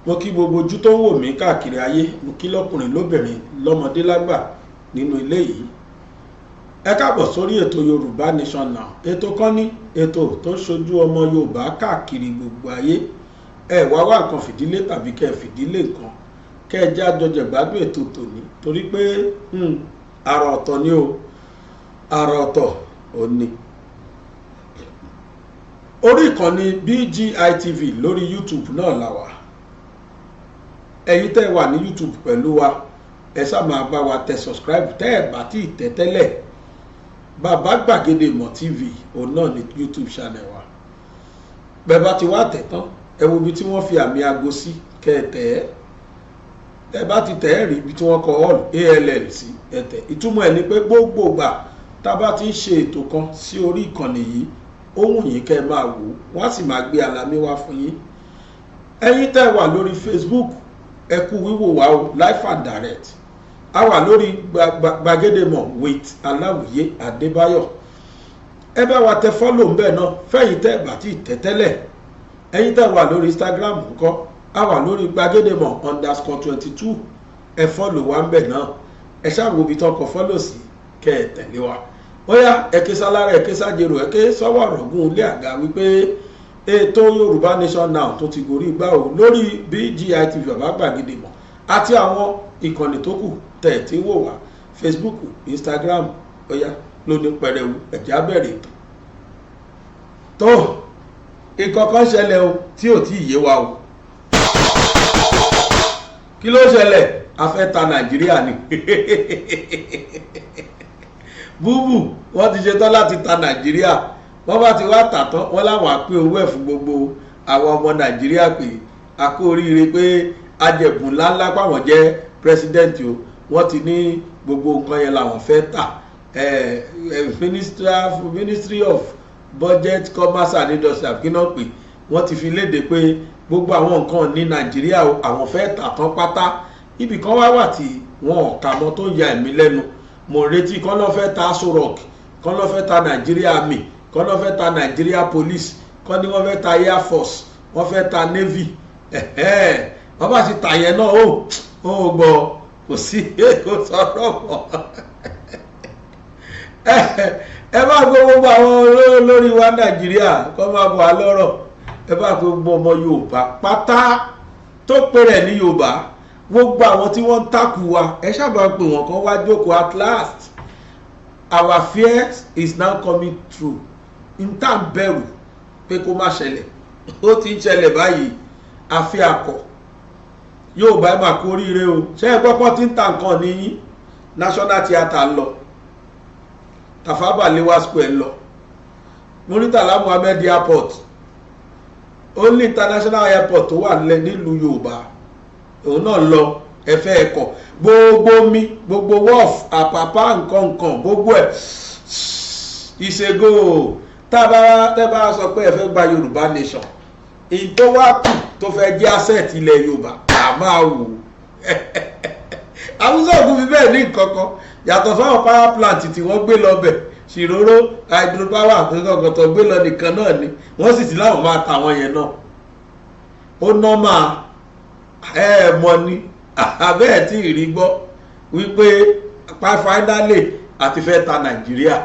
mo kí gbogbo ojú tó ń wò mí káàkiri ayé, mo kí lọ́kùnrin lóbìnrin lọ́mọdé lágbà nínú ilé yìí. Ẹ káàbọ̀ sórí ètò Yorubanation Now, ètò kan ní ètò tó ṣojú ọmọ Yorùbá káàkiri gbogbo ayé. Ẹ wá wá nǹkan fìdílé tàbí kẹ́ fìdílé nǹkan kẹ́ ẹ jẹ́ àjọjẹ gbádùn ètò tòní, torí pé àrà ọ̀tọ̀ ni o, àrà ọ̀tọ̀ ò ní. Orí ìkànnì BGI TV lórí YouTube náà la wà. Ẹ̀yin tẹ́ wà ní YouTube pẹ̀lú wa, ẹ ṣá máa bá wa tẹ subscribe tẹ́ ẹ bá tí tẹ̀ tẹ́lẹ̀. Bàbá Gbàgede Ìmọ̀ TV òun náà ní YouTube channel wa. Bẹ́ẹ̀ bá ti wá tẹ̀ tán, ẹ wo ibi tí wọ́n fi àmì aago sí kẹ́ ẹ tẹ̀ ẹ́. Ẹ bá ti tẹ̀ ẹ́ rí ibi tí wọ́n kọ all sí ẹ tẹ̀. Ìtumọ̀ ẹ̀ ni pé gbogbo ìgbà tá bá ti ń ṣe ètò kan sí orí ìkànnì yìí, ó wù yín kẹ́ ẹ máa wò, wọ́n á sì máa gbé alámì wá fún yín. Ẹ̀yin tẹ́ wà lórí Facebook, ẹ kú wíwò wá o, live and direct. A wà lórí Gbàgede Ìmọ̀ with Aláwìyé Adébáyọ̀. Ẹ bá wa tẹ follow ńbẹ̀ náà, fẹ́yìn tẹ́ bá ti tẹ̀ tẹ́lẹ̀. Ẹ̀yin tẹ́ wà lórí Instagram ńkọ́, a wà lórí Gbàgede Ìmọ̀ _22. Ẹ follow wa ńbẹ̀ náà. Ẹ ṣáà wo ibi tó kọ follow sí kẹ́ ẹ tẹ̀lé wa. Óyá, ẹ ké sálára, ẹ ké sájèrò, ẹ ké sọ́wọ́ ọ̀rọ̀gùn ilé àga wípé ètò Yorubanation Now tó ti gorí igbá o lórí BGI TV Bàbá Gbàgede Ìmọ̀ àti àwọn ìkànnì tó kù tẹ̀ tí wò wá, Facebook, Instagram. Óyá, lóní pẹrẹwu ẹ̀já bẹ̀rẹ̀ ètò. Tó ìkọ̀kan ṣẹlẹ̀ o tí ò tí ì yé wa o. Kí ló ṣẹlẹ̀? A fẹ́ ta Nàìjíríà ni. Búbù wọ́n ti ṣetán láti ta Nàìjíríà. Wọ́n bá ti wá tà tán, wọ́n láwọn á pín owó ẹ̀ fún gbogbo àwọn ọmọ Nàìjíríà pé a kú oríire pé ajẹ̀bùn ńláńlá pàwọn jẹ́ pírẹsidẹ́ǹtì o. Wọ́n ti ní gbogbo nǹkan yẹn làwọn fẹ́ tà. Ministry of Budget, Commerce and Industry kí náà pè, wọ́n ti fi léde pé gbogbo àwọn nǹkan ní Nàìjíríà o àwọn fẹ́ tà tán pátá. Ibì kan wá tí wọn ò kà mọ́ tó ń ya ẹ̀mí lẹ́nu. Mo retí kán lọ́ fẹ́ ta Aso Rock, kán lọ́ fẹ́ ta Nàìjíríà Army, kán lọ́ fẹ́ ta Nigeria Police, kán ní wọ́n fẹ́ ta Air Force, wọ́n fẹ́ ta Navy. Wọ́n bá ti tà yẹn náà ó gbọ́ kò sí kò sọ̀rọ̀ mọ́. Ẹ bá gbogbo àwọn olórí wa Nàìjíríà kọ́ máa bọ̀ á lọ́rọ̀. Ẹ bá gbogbo ọmọ Yorùbá pátá tó pé rẹ̀ ní Yorùbá, gbogbo àwọn tí wọ́n ń takù wa, ẹ ṣáàbà pé wọ́n kan wá jókòó. At last our fear is now coming true. In tá ń bẹ̀rù pé kó má ṣẹlẹ̀, ó ti ń ṣẹlẹ̀ báyìí. Àfi àkọ́ Yorùbá ẹ máa kú oríire o. Ṣé ẹ gbọ́pọ́ tí ń ta nǹkan ní National Theatre lọ, Tafawa Balewa Square lọ, Muritala Muhammed Airport, only international airport tó wà nílùú Yorùbá òun náà lọ. Ẹfẹ́ ẹ̀kọ́ gbogbo mi, gbogbo wọ́ọ̀f àpapá nǹkan gbogbo ẹ̀ ìṣègò. Tẹ́ bá sọ pé ẹ fẹ́ gba Yorubanation, èyí tó wá kù tó fẹ́ jẹ́ asset ilẹ̀ Yorùbá a máa wò. Àwùjọ ògùn fi bẹ́ẹ̀ ní nǹkan kan yàtọ̀ fáwọn power plant tí wọ́n gbé lọ bẹ̀, ṣìróró hydropower nǹkan tó gbé lọ nìkan náà ni wọ́n sì ti láwọn máa ta àwọn yẹn náà. Ó nọ́mà mọ ni àbẹ́ẹ̀ tí ìrí gbọ́ wípé finally àti fẹ́ ta Nàìjíríà.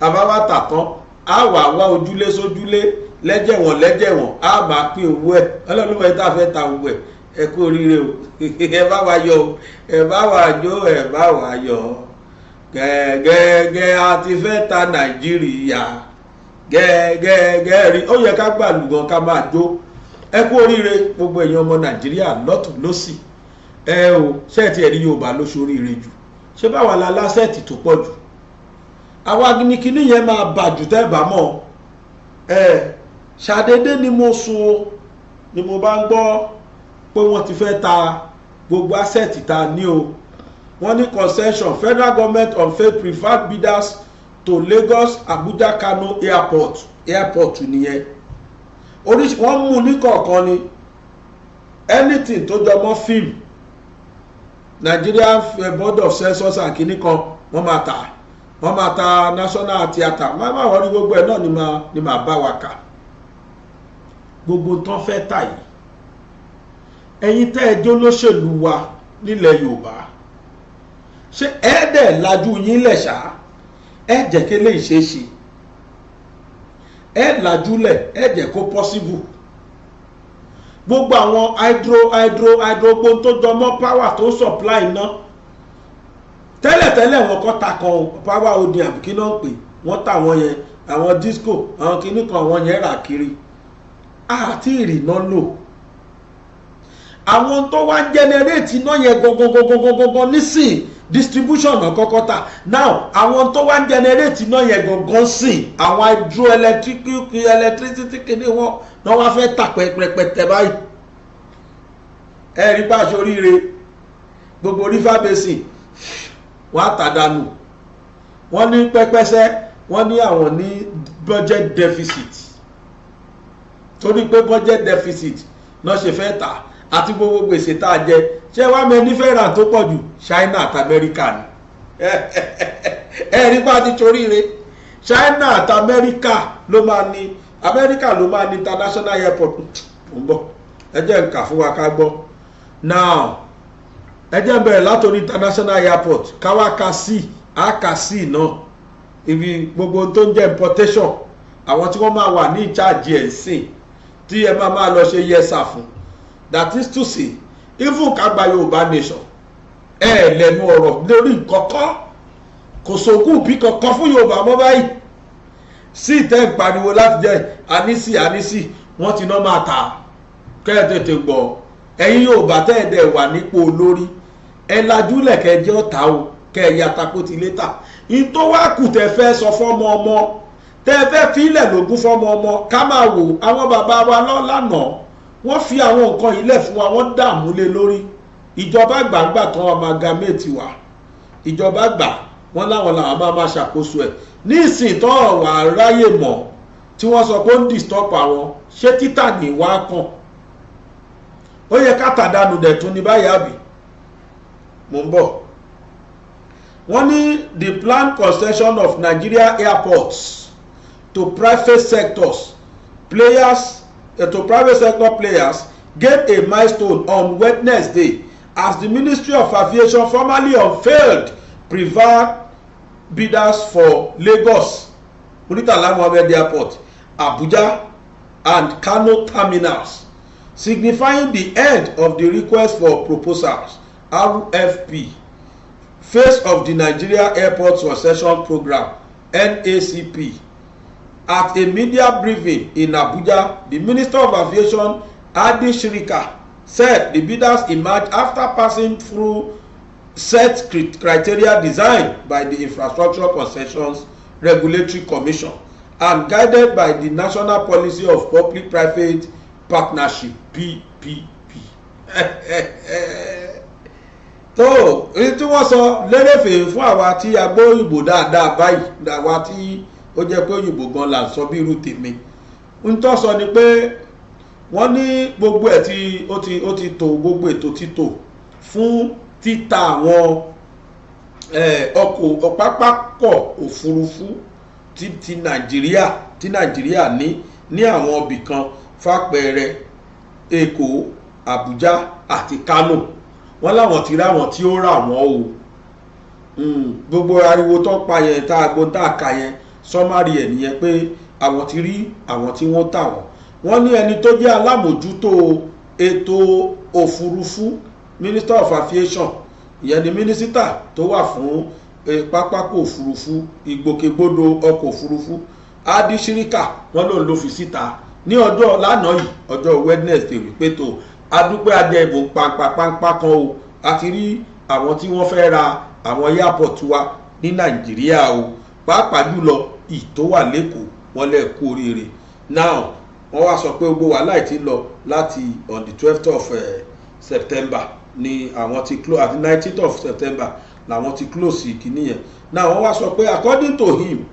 Àbáwá tà tán, a wá ojúlé sójúlé, lẹ́jẹ̀wọ̀n a máa pín owó ẹ̀. Ọlọ́run mọ̀ tá fẹ́ ta owó ẹ̀. Ẹ kú oríire o. Ẹ bá wa yọ̀ o, ẹ bá wa jó, ẹ bá wa yọ̀. Gẹ́gẹ́gẹ́ a ti fẹ́ ta Nàìjíríà. Gẹ́gẹ́gẹ́ rí, ó yẹ ká gbàlù gan ká máa jó. Ẹ kú oríire gbogbo èèyàn ọmọ Nàìjíríà lọ́tùn lósì. Ṣẹ́ẹ̀tì ẹ̀rí Yorùbá ló ṣoríire jù. Ṣé báwa la lásẹ̀tì tó pọ̀ jù? Àwa ní kíní yẹn máa bà jù tẹ́ bá mọ̀. ṣàdédé ni mo sùn o ni mo bá ń gbọ́ pé wọ́n ti fẹ́ ta gbogbo asset ta ní o. Wọ́n ní concession federal government unveiled preferred bidders to Lagos Abuja Kano airport nìyẹn. Oríṣi wọ́n mú ní kọ̀ọ̀kan ni anything tó jọmọ́ film Nigerian board of censors and kìíní kan wọ́n máa ta national theatre máa wọ́n rí gbogbo ẹ̀ náà ni máa bá wa kà gbogbo tán fẹ́ tà yìí. Ẹ̀yin tẹ́ ẹ jó lóṣèlú wa nílẹ̀ Yorùbá ṣé ẹ̀ẹ́dẹ̀ lajú yín lẹ̀ ṣá ẹ jẹ́ kí lè ṣe é ṣe ẹ lajúlẹ̀ ẹ jẹ́ kó possible. Gbogbo àwọn hydro gbogbo tó jọmọ́ power tó supply iná tẹ́lẹ̀tẹ́lẹ̀ wọn kọ́ ta kan power odi àbí kí náà pè wọ́n tà wọ́n yẹn àwọn disco àwọn kìíní kan àwọn yẹn rà kiri àti ìrìnà lò. Àwọn tó wá generate iná yẹn gangan nísìn distribution náà kọ́kọ́ tà now àwọn tó wá generate iná yẹn gangan sìn àwọn electricity kìíní wọn náà wá fẹ́ tà pẹ̀pẹ̀tẹ̀ báyìí. Ẹ̀rí bá aṣọ oríire gbogbo river basin wọ́n á tà dànù. Wọ́n ní pẹ́pẹ́sẹ́ wọ́n ní àwọn ní budget deficit torí pé budget deficit náà ṣe fẹ́ tà àti gbogbo gbèsè tá a jẹ ṣé wàá mẹ́ni fẹ́ràn tó pọ̀ jù China àti America ni. Ẹ̀rí bá ti toríire China àti America ló máa ní America ló máa ní international airport ń bọ̀ ẹ jẹ́ n kà fún wa ká gbọ́. Now ẹ jẹ́ bẹ̀rẹ̀ látòrí international airport káwá ka sí àkà sí náà ibi gbogbo tó ń jẹ́ importation àwọn tí wọ́n máa wà ní ìcháàjì ẹ̀ sìn tí ẹ máa lọ ṣe yẹsà fún. That is to say even kagba Yorubanation ẹ lẹ́nu ọ̀rọ̀ lórí kọ̀kọ́ kò sókùn bí kọ̀kọ́ fún Yorùbá mọ́ báyìí sí ìtẹ́ ìpariwo láti jẹ́ ànísì wọ́n ti náà máa ta kẹ́ tètè gbọ́. Ẹ̀yin Yorùbá tẹ́ẹ̀dẹ̀ wà nípò olórí ẹ lajúlẹ̀ kẹjẹ́ ọ̀tá o kẹ́ yàtà kó ti létà. In tó wá kù tẹ́ fẹ́ sọ fọ́mọ ọmọ tẹ́ fẹ́ fílẹ̀ lógún fọ́mọ ọmọ ká máa wò àwọn bàbá wa lánàá wọ́n fi àwọn nǹkan ilẹ̀ fún wa wọ́n dààmú lé lórí. Ìjọba gbàgbà tán amalgamate wa ìjọba gbà wọ́n láwọn làwọn máa ṣàkóso ẹ̀ ní ìsìn tó wà ráyè mọ̀ tí wọ́n sọ pé ó ń disturb àwọn ṣé títà ní wá kàn ó yẹ ká tàdánù dẹ̀ tún ní báyìí àbí mò ń bọ̀. Wọ́n ní the planned concession of Nigeria airports to private sector players gained a milestone on Wednesday as the Ministry of Aviation formally unveiled preferred bidders for Lagos Muritala Mohammed Airport, Abuja and Kano terminals, signifying the end of the request for proposals RFP phase of the Nigeria Airport Concession Program NACP. At a media briefing in Abuja, the Minister of Aviation Adi Shirika said the bidders emerged after passing through set criteria designed by the Infrastructure Concessions Regulatory Commission and guided by the National Policy of Public-Private Partnership PPP. tó èyí tí wọ́n sọ lérèfé fún àwa tí a gbọ́ òyìnbó dáadáa báyìí àwa tí ó jẹ́ pé òyìnbó gan là ń sọ bí irú tèmi ń tó sọ ni pé wọ́n ní gbogbo ẹ̀ tí ó ti tò gbogbo ètò ti tò fún títa àwọn ọkọ̀ pápákọ̀ òfurufú ti Nàìjíríà ní àwọn ibì kan fàpẹẹrẹ Èkó Àbújá àti Kánò wọ́n láwọn ti ráwọn tí ó rà wọ́n o gbogbo ariwo tó pa yẹn tá agbóhùn tá a kà yẹn sọ́márì ẹ̀ nìyẹn pé àwọn ti rí àwọn tí wọ́n tà wọ́n ní ẹni tó jẹ́ alámòjútó ètò òfurufú Minister of Aviation ìyẹn ni mínísítà tó wà fún pápákọ̀ òfurufú ìgbòkègbodò ọkọ̀ òfurufú Adi Shirika wọ́n lòun ló fi síta ní ọjọ́ lánàá yìí ọjọ́ Wednesday wípé tó adúpẹ́ adé ìbò pàǹpà kan o àti rí àwọn tí wọ́n fẹ́ ra àwọn airport wa ní Nàìjíríà o pàápàá jùlọ ìtò wà lẹ́kọ̀ọ́ wọ́n lè kú oríire. Now wọ́n wá sọ pé gbogbo wàhálà ti lọ láti on the 12th of September ni àwọn ti close àti 19th of September làwọn ti close ìkíní yẹn. Now wọ́n wá sọ pé according to him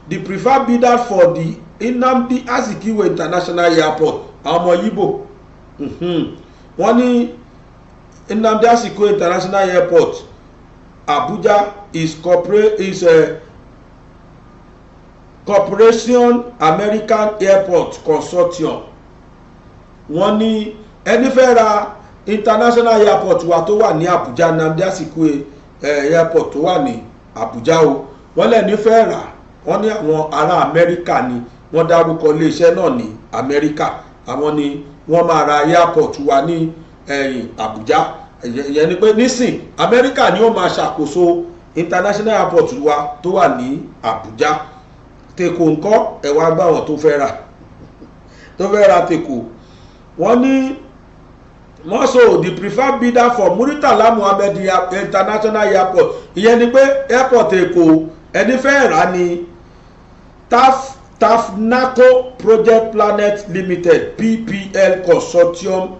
the preferred bidder for the Nnamdi Azikiwe International Airport àwọn ọmọ Yíbò wọ́n ní Nnamdi Azikiwe International Airport Abuja is Corporation American Airport Consortium. Wọ́n ní ẹni fẹ́ ra international airport wa tó wà ní Abuja, Nnamdi Azikiwe airport tó wà ní Abuja o, wọ́n lẹ́ni fẹ́ rà, wọ́n ní àwọn ará Amẹ́ríkà ni wọ́n dárúkọ iléeṣẹ́ náà ní Amẹ́ríkà, àwọn ni wọ́n máa ra airport wa ní Abuja. Ìyẹn ni pé nísìn Amẹ́ríkà ni ó máa ṣàkóso international airport wa tó wà ní Abuja. Tèkó ńkọ́ ẹ̀wà gbà wọ́n tó fẹ́ ra Tèkó. Wọ́n ní also the preferred bidder for Muritala Muhammed International Airport, ìyẹn ni pé airport Èkó ẹni fẹ́ rà ní Tafnaco Project Planet Limited PPL Consortium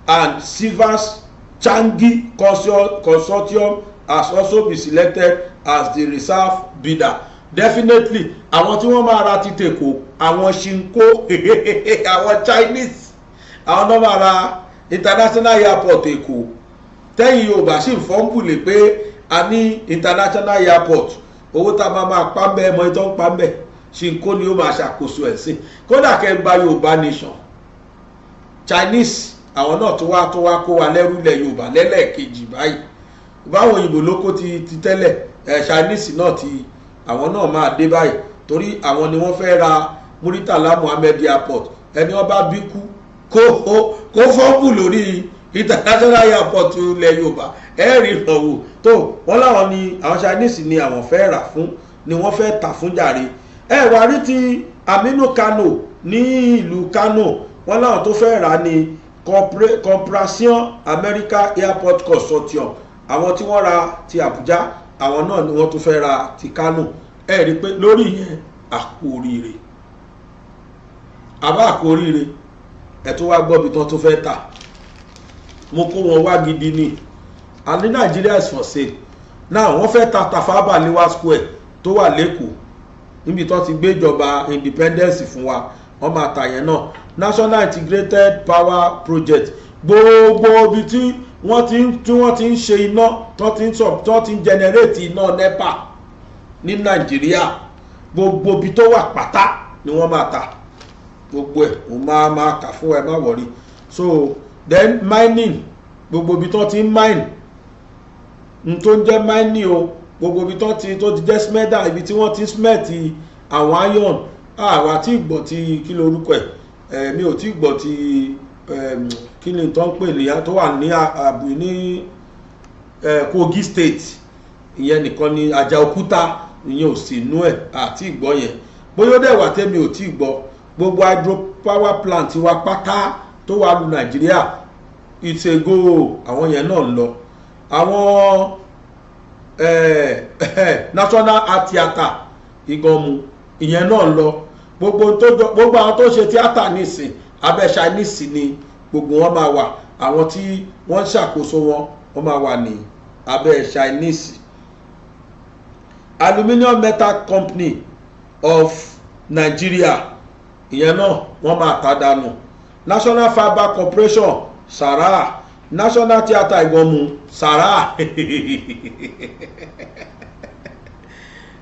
and Sivas Changi Consortium has also been selected as the reserve bidder. Definitely àwọn tí wọ́n máa ra ti Tèkó àwọn Shinko àwọn Chinese àwọn náà máa ra international airport Èkó. Tẹ́yìn Yorùbá sì ń fọ́nbùlé pé a ní international airport, owó tá a máa pa mbẹ́ ẹmọ ìtọ́ ń pa mbẹ́ Shinko ni ó máa ṣàkóso ẹ̀sìn. Kódà kẹ́ńbà Yorubanation Chinese àwọn náà tó wá kó wa lẹ́rú ilẹ̀ Yorùbá lẹ́lẹ́kejì báyìí. Báwọn òyìnbó ló kó ti tẹ́lẹ̀ Chinese náà ti àwọn náà máa dé báyìí torí àwọn ni wọ́n fẹ́ ra Muritala Muhammed Airport. Ẹni wọ́n bá bí kú kó fọ́nbù lórí international airport ilẹ̀ Yorùbá ẹ̀rí ìrànwọ́ tó wọ́n láwọn ni àwọn Chinese ni àwọn fẹ́ rà fún ni wọ́n fẹ́ tà fún jàre. Wá rí ti Aminu Kano ní ìlú Kano wọ́n láwọn tó fẹ́ rà ní Corporation American Airport Consortium. Àwọn tí wọ́n ra ti Abuja àwọn náà ni wọ́n tó fẹ́ ra ti Kano. Rí pé lórí yẹn àpò oríire àbá àpò oríire tó wá gbọ́ bí tán tó fẹ́ tà. Mo kó wọn wá gidi ni and Nigeria is for sale. Now wọ́n fẹ́ ta Tafawa Balewa Square tó wà lẹ́kọ̀ọ́ níbi tán ti gbé ìjọba independence fún wa, wọ́n máa tà yẹn náà. National Integrated Power Project gbogbo ibi tí wọ́n ti ń ṣe iná tó ti ń generate iná NEPA ní Nàìjíríà, gbogbo ibi tó wà pátá ni wọ́n máa tà gbogbo ẹ̀. mo máa kà fún ẹ má wọ̀rí. So then mining gbogbo ibi tó ti ń mine tó ń jẹ́ mining o, gbogbo ibi tó ti jẹ́ smelter, ibi tí wọ́n ti ń smelt àwọn iron. Àwa tí gbọ́ ti kí lorúkọ ẹ̀ mi ò tí gbọ́ ti kí ni tó ń pè ní tó wà ní àbú ní Kogi State, ìyẹn nìkan ni Àjàòkúta, ìyẹn ò sí inú ẹ̀ àti ìgbọ́ yẹn. Bóyá ó dẹ̀ wà tẹ́mi ò tí gbọ́. Gbogbo hydropower plant wa pátá tó wà lu Nàìjíríà it's a go, àwọn yẹn náà ń lọ. Àwọn National Art Theatre Ìgànmú ìyẹn náà ń lọ. Gbogbo àwọn tó ṣe tíátà nísìn abẹ́ Chinese ni gbogbo wọn máa wà. Àwọn tí wọ́n ṣàkóso wọ́n máa wà ní abẹ́ Chinese. Aluminium Metal Company of Nigeria ìyẹn náà wọ́n máa tà dànù. National Fibre Corporation Sara, National Theatre Ìgànmú Sara.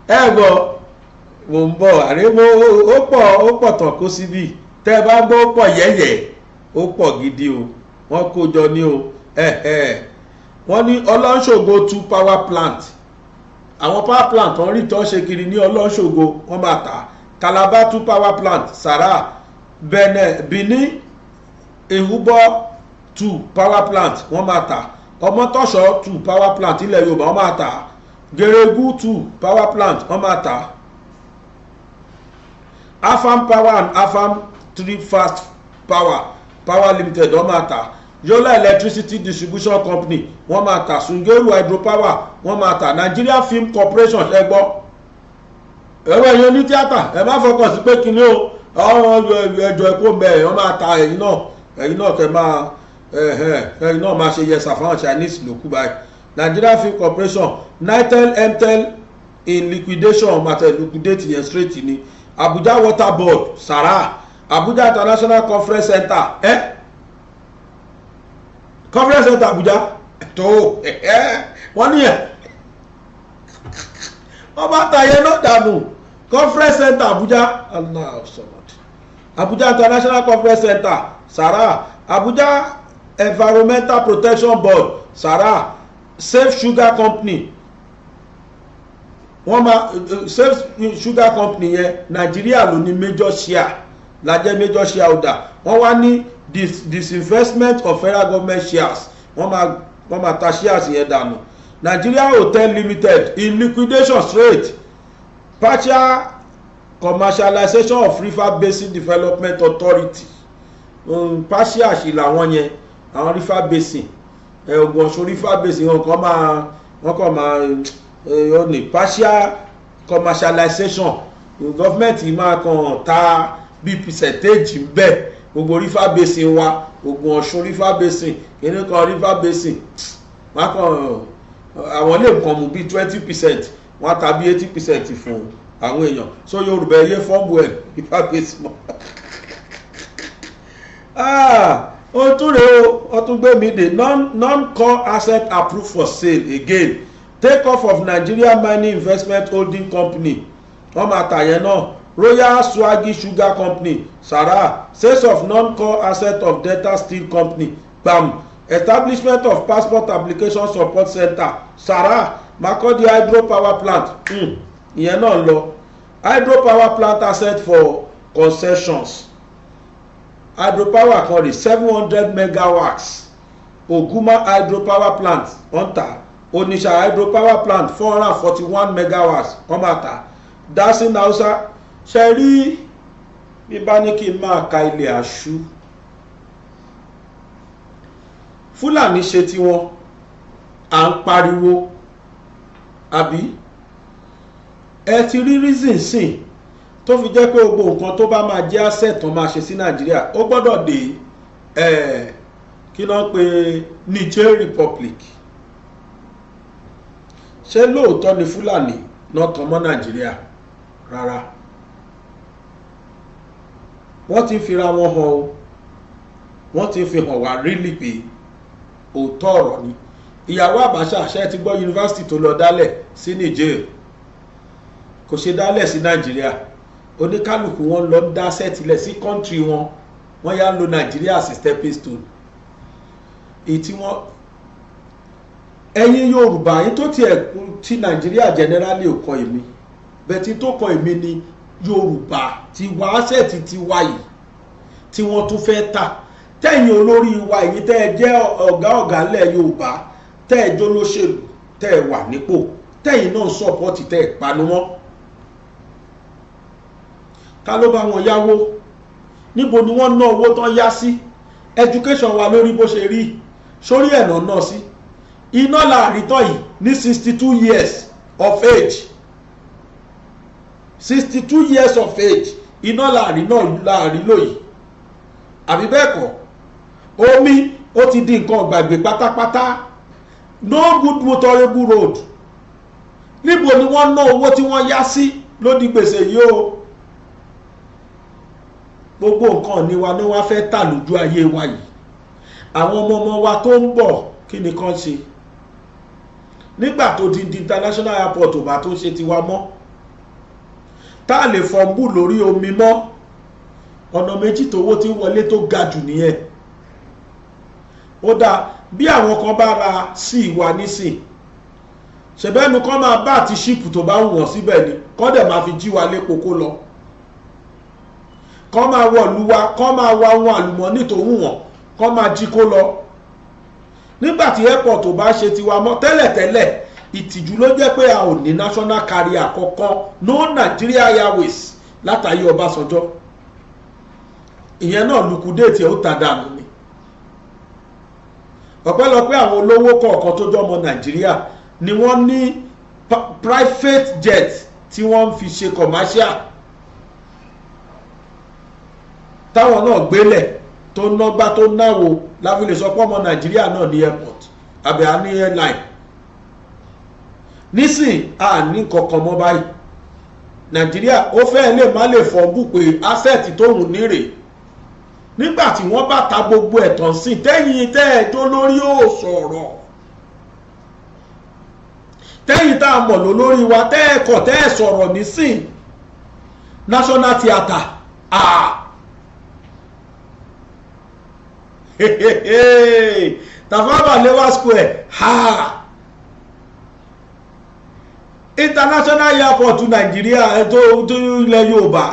Gbọ́ mo ń bọ̀ àrémọ́ ó pọ̀ tán kó síbí. Tẹ́ bá gbọ́ ó pọ̀ yẹ́yẹ́ ó pọ̀ gidi o, wọ́n kó jọ ní o. Wọ́n ní Ọlọ́ṣogbo 2 power plant, àwọn power plant wọ́n rí tó ṣe kiri ní Ọlọ́ṣogbo wọ́n máa tà. Calabar 2 power plant Sara, Benin Ehubo 2 power plant wọ́n máa tà. Ọmọtọ́ṣọ́ 2 power plant ilẹ̀ Yorùbá wọ́n máa tà. Geregu 2 power plant wọ́n máa tà. Afam Power and Afam 3 Fast Power Limited wọ́n máa tà. Yola Electricity Distribution Company wọ́n máa tà. Sungeru Hydropower wọ́n máa tà. Nigeria Film Corporation ẹgbọ́ ẹ̀rọ ẹ̀yàn ní tíátà ẹ má fọkàn sí pé kíní o ẹjọ́ ẹ̀kọ́ mẹ́ẹ̀ wọ́n máa ta ẹ̀yin náà kẹ́ máa ẹ̀yin náà máa ṣe yẹsà fáwọn Chinese lókù báyìí. Nigeria Film Corporation Nitel in liquidation matter liquidate yẹn straight ni. Abuja Water Board Sara, Abuja International Conference Center Conference Center Abuja tó wọ́n ní ẹ̀ wọ́n bá ta yẹn náà dànù. Conference Center Abuja Allah Samad, Abuja International Conference Center Sara, Abuja Environmental Protection Board Sara, Safe Sugar Company wọ́n máa Safe Sugar Company yẹn Nàìjíríà ló ní major share lájẹ́ major shareholder. Wọ́n wá ní disinvestment of federal government shares wọ́n máa ta shares yẹn dànù. Nigeria Hotel Limited in liquidation straight. Partial commercialization of River Basin Development Authority partial ṣì làwọn yẹn àwọn River Basin Ògùn Ọ̀ṣun River Basin wọn kàn máa ó ní partial commercialization government máa kàn ta bí percentage ń bẹ gbogbo River Basin wa Ògùn Ọ̀ṣun River Basin kìíní kan River Basin wọn kàn àwọn lè kàn mú bí 20%. Wọ́n tàbí 80% fún àwọn èèyàn. So Yorùbá ẹyẹ fọ́ọ̀mù ẹ̀ ìfàgbèsì mọ́. Ó tún rèé o, ó tún gbé mi dé non-core asset approved for sale again. Take off of Nigeria Mining Investment Holding Company. Wọ́n máa tà yẹn náà. Royal Swaggy Sugar Company Sara, sales of non-core asset of Delta Steel Company BAM, establishment of passport application support center Sara, Makurdi hydro power plant ìyẹn náà lọ. Hydro power plant asset for concessions. Hydropower kan rí 700 megawatts. Oguma hydro power plant wọ́n tà. Onitsha hydro power plant 441 megawatts wọ́n máa tà. Dasin Hausa ṣe rí bí bá ní kí n máa ka ilé àṣù. Fúlàní ṣe tiwọn à ń pariwo àbí ẹ ti rí reason sìn tó fi jẹ́ pé gbogbo nǹkan tó bá máa jẹ́ asset tó máa ṣe sí Nàìjíríà ó gbọ́dọ̀ dé kí náà pé Niger Republic. Ṣé lóòótọ́ ni Fúlàní náà tàn mọ́ Nàìjíríà? Rárá, wọ́n ti fira wọn hàn o, wọ́n ti fi hàn wá rílì pé òótọ́ ọ̀rọ̀ ni. Ìyàwó Àbáṣà ṣe ti gbọ́ yunifásitì tó lọ dálẹ̀ sí Niger kò ṣe dálẹ̀ sí Nàìjíríà. Oníkálùkù wọn lọ dá sẹ́tìlẹ̀ sí kọ́ńtì wọn, wọ́n yá lo Nàìjíríà as stepping stone. Ètí wọn ẹ̀yin Yorùbá yín tó ti Nàìjíríà generally ò kọ èmi bẹ́ẹ̀ tó kọ èmi ni Yorùbá ti wá asẹ́ẹ̀tì ti wá yìí tí wọ́n tún fẹ́ tà. Tẹ̀yin olórí wa èyí tẹ́ ẹ jẹ́ ọ̀gá lẹ̀ Yorùbá tẹ́ ẹ jó lóṣèlú tẹ́ ẹ wà nípò tẹ̀yin náà sọ́pọ́tì tẹ́ ẹ panu mọ́. Ta ló bá wọn yáwó? Níbo ni wọ́n ná owó tán yá sí? Education wa lórí bó ṣe rí sórí ẹ̀nà náà sí. Iná láàrin tán yìí ní 62 years of age 62 years of age iná láàrin náà láàrin lóyìí àbí bẹ́ẹ̀ kọ́? Omi ó ti di nǹkan gbàgbé pátápátá. No good motorable road. Níbo ni wọ́n ná owó tí wọ́n yá sí ló di gbèsè yìí o? Gbogbo nǹkan ni wa ní wá fẹ́ tà lójú ayé wa yìí. Àwọn ọmọ wa tó ń bọ̀ kí ni kán ṣe? Nígbà tó di international airport ò bá tó ṣe tiwa mọ́, tá a lè fọ́nbù lórí omi mọ́, ọ̀nà méjì tówó tí wọlé tó ga jù nìyẹn. Ó dáa bí àwọn kan bá ra sí ìwà nísìn, ṣẹ̀bẹ́nu kan máa bá àti ṣípù tó bá wọ̀n síbẹ̀ ni kọ́ dẹ̀ máa fi jí wa lépo kó lọ. Kọ́ máa wọ̀ lú wa, kọ́ máa wá wọn àlùmọ́nì tó wù wọ́n, kọ́ máa jí kó lọ. Nígbàtí airport ò bá ṣe tiwa mọ́ tẹ́lẹ̀tẹ́lẹ̀, ìtìjú ló jẹ́ pé a ò ní national carrier kankan, no Nigeria Airways látàyé Ọbásanjọ́. Ìyẹn náà lukudéètì ẹ̀ ó ta dànù ni. Ọ̀pẹ́lọpẹ́ àwọn olówó kọ̀ọ̀kan tó jọmọ Nàìjíríà ni wọ́n ní private jet tí wọ́n fi ṣe commercial. táwọn náà gbélẹ̀ tó nágbá tó náwó láfi lè sọ pé ọmọ Nàìjíríà náà ní airport àbí a ní airline. nísìn a ní kankan mọ́ báyìí. Nàìjíríà ó fẹ́ lè má lè fọ́nbù pé asset tóun nírè nígbà tí wọ́n bá ta gbogbo ẹ̀tàn sí tẹ́yìn tẹ́ẹ̀jọ́ lórí ó sọ̀rọ̀ tẹ́yìn tá a mọ̀ lórí wa tẹ́ẹ̀kọ̀ tẹ́ẹ̀ sọ̀rọ̀ nísìn National Theatre Tafawa Balewa Square international airport Nàìjíríà tó ilẹ̀ Yorùbá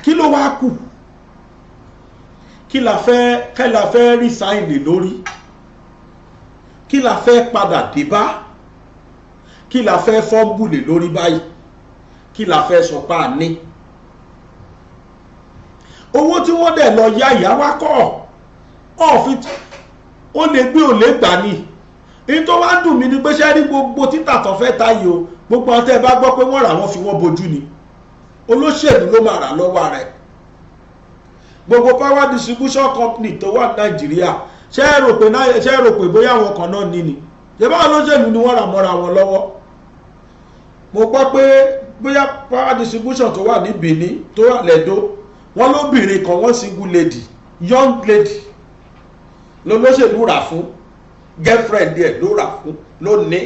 kí ló wá kù kí la fẹ́ resign lè lórí kí la fẹ́ padà dé bá kí la fẹ́ fọ́nbù lè lórí báyìí kí la fẹ́ sọ pa ní owó tí wọ́n dẹ̀ lọ yá ìyá wá kọ́ ọ̀fin ó lè gbé ò lè gbà ní èyí tó wá dùn mí ni pé ṣe rí gbogbo títà tó fẹ́ táyé o gbogbo àwọn tẹ́ bá gbọ́ pé wọ́n rà wọ́n fi wọ́n bojú ni olóṣèlú ló máa rà lọ́wọ́ rẹ̀ gbogbo power distribution company tó wà Nàìjíríà ṣé ẹ rò pé bóyá àwọn kan náà ní ni ṣé báwọn olóṣèlú ni wọ́n rà mọ́ra wọn lọ́wọ́ mo gbọ́ pé bóyá power distribution tó wà ní Benin tó wà lẹ́dọ́ wọ́n lóbìnrin kan wọ́n single lady young lady lolóṣèlú rà fún girlfriend ẹ̀ ló rà fún ló ní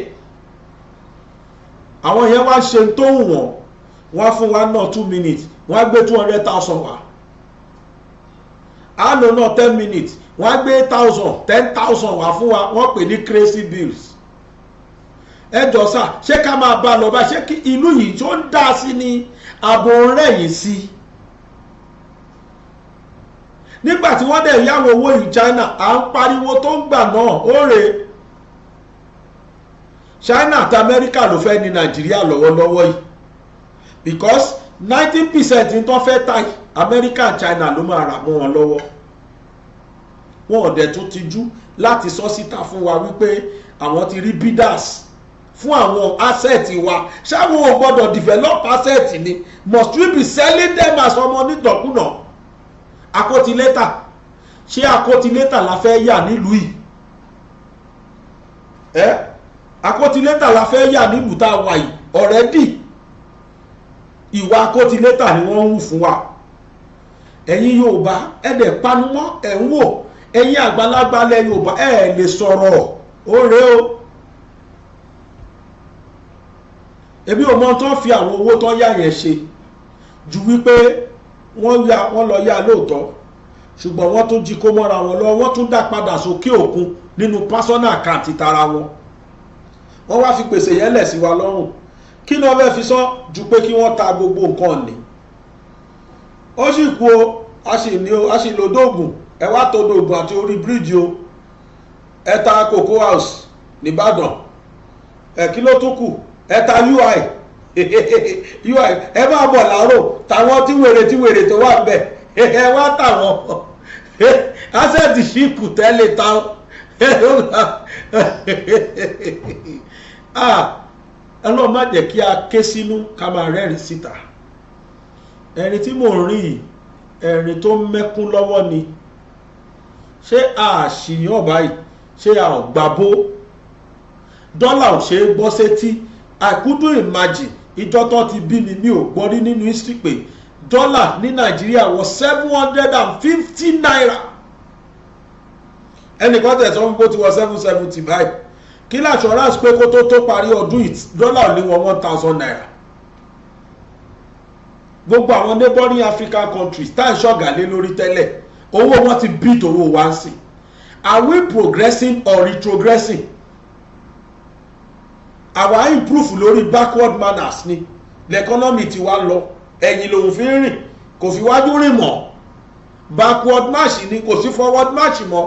àwọn yẹn wá ṣe tó wọ́n fún wa náà 2 minutes wọ́n gbé 200,000 wá a lò náà 10 minutes wọ́n gbé 10,000 wá fún wa wọ́n pè ní crazy bills ẹjọ́ sà ṣé ká máa bá lọ bá ṣé kí ìlú yìí tó ń dá sí ní ààbò rẹ̀yìn sí nígbàtí wọ́n dẹ̀ yáwó owó yìí China à ń pariwo tó ń gbà náà ó rè China àti America ló fẹ́ ní Nàìjíríà lọ́wọ́lọ́wọ́ yìí because 90% ní tó fẹ́ tà America and China ló máa rà mọ́ wọn lọ́wọ́ wọn ò dẹ̀ tún tijú láti sọ síta fún wa wípé àwọn ti rí bidders fún àwọn asset wa ṣáwọn ò gbọ́dọ̀ develop asset ni must we be selling them as ọmọ nítọ̀kùnà akótilétà ṣé akótilétà la fẹ́ yà nílùú yìí akótilétà la fẹ́ yà nílùú tá a wà yìí already ìwà akótilétà ni wọ́n ń hù fún wa ẹ̀yin Yorùbá ẹ̀dẹ̀ panumọ́ ẹ̀ ń wò ẹ̀yin àgbàlagbà lẹ̀ Yorùbá ẹ̀ lè sọ̀rọ̀ ó rèé o èmi ò mọ tó fi àwọn owó tó yá yẹn ṣe ju wípé wọ́n lọ yá lóòótọ́ ṣùgbọ́n wọ́n tún jí kó mọ́ra wọn lọ wọ́n tún dá padà sókè òkun nínú personal account tara wọn wọ́n wá fi pèsè yẹn lẹ̀ sí wa lọ́rùn kí ni wọ́n fẹ́ fi sọ ju pé kí wọ́n ta gbogbo nǹkan ní ó sì kú o a sì lò dóògùn ẹ wá tó dóògùn àti orí bíríìjì o ẹ ta Cocoa House nìbàdàn kí ló tún kù ẹ ta UI ẹ máa bọ̀ láàárọ̀ táwọn tí wèrè tó wà bẹ̀ ẹ wá táwọn asset ṣípù tẹ́lẹ̀ táwọn ẹlọ́ọ̀ má jẹ́ kí a ké sínú ká máa rẹ́rìn síta ẹni tí mò ń rí ẹ̀rìn tó mẹ́kún lọ́wọ́ ni ṣé a ṣìyàn báyìí ṣé a ò gbàbó dọ́là ò ṣe é gbọ́ sétí I couldn't imagine ìjọ tó ti bí mi ò gbọ́ rí nínú history pé dọ́là ní Nàìjíríà wọ 750 naira ẹnìkan tẹ̀sán fún bó ti wọ 770 báyìí kí ní assurance pé kó tó parí ọdún dọ́là ò lè wọ 1,000 naira gbogbo àwọn neighboring African countries tá ń ṣọ̀gàlé lórí tẹ́lẹ̀ owó wọn ti beat owó wá sí are we progressing or retrogressing àwa improve lórí backward manners ni the economy ti wá lọ ẹ̀yìn lòun fi ń rìn kò fi wájú rìn mọ́ backward march ni kò sí forward march mọ́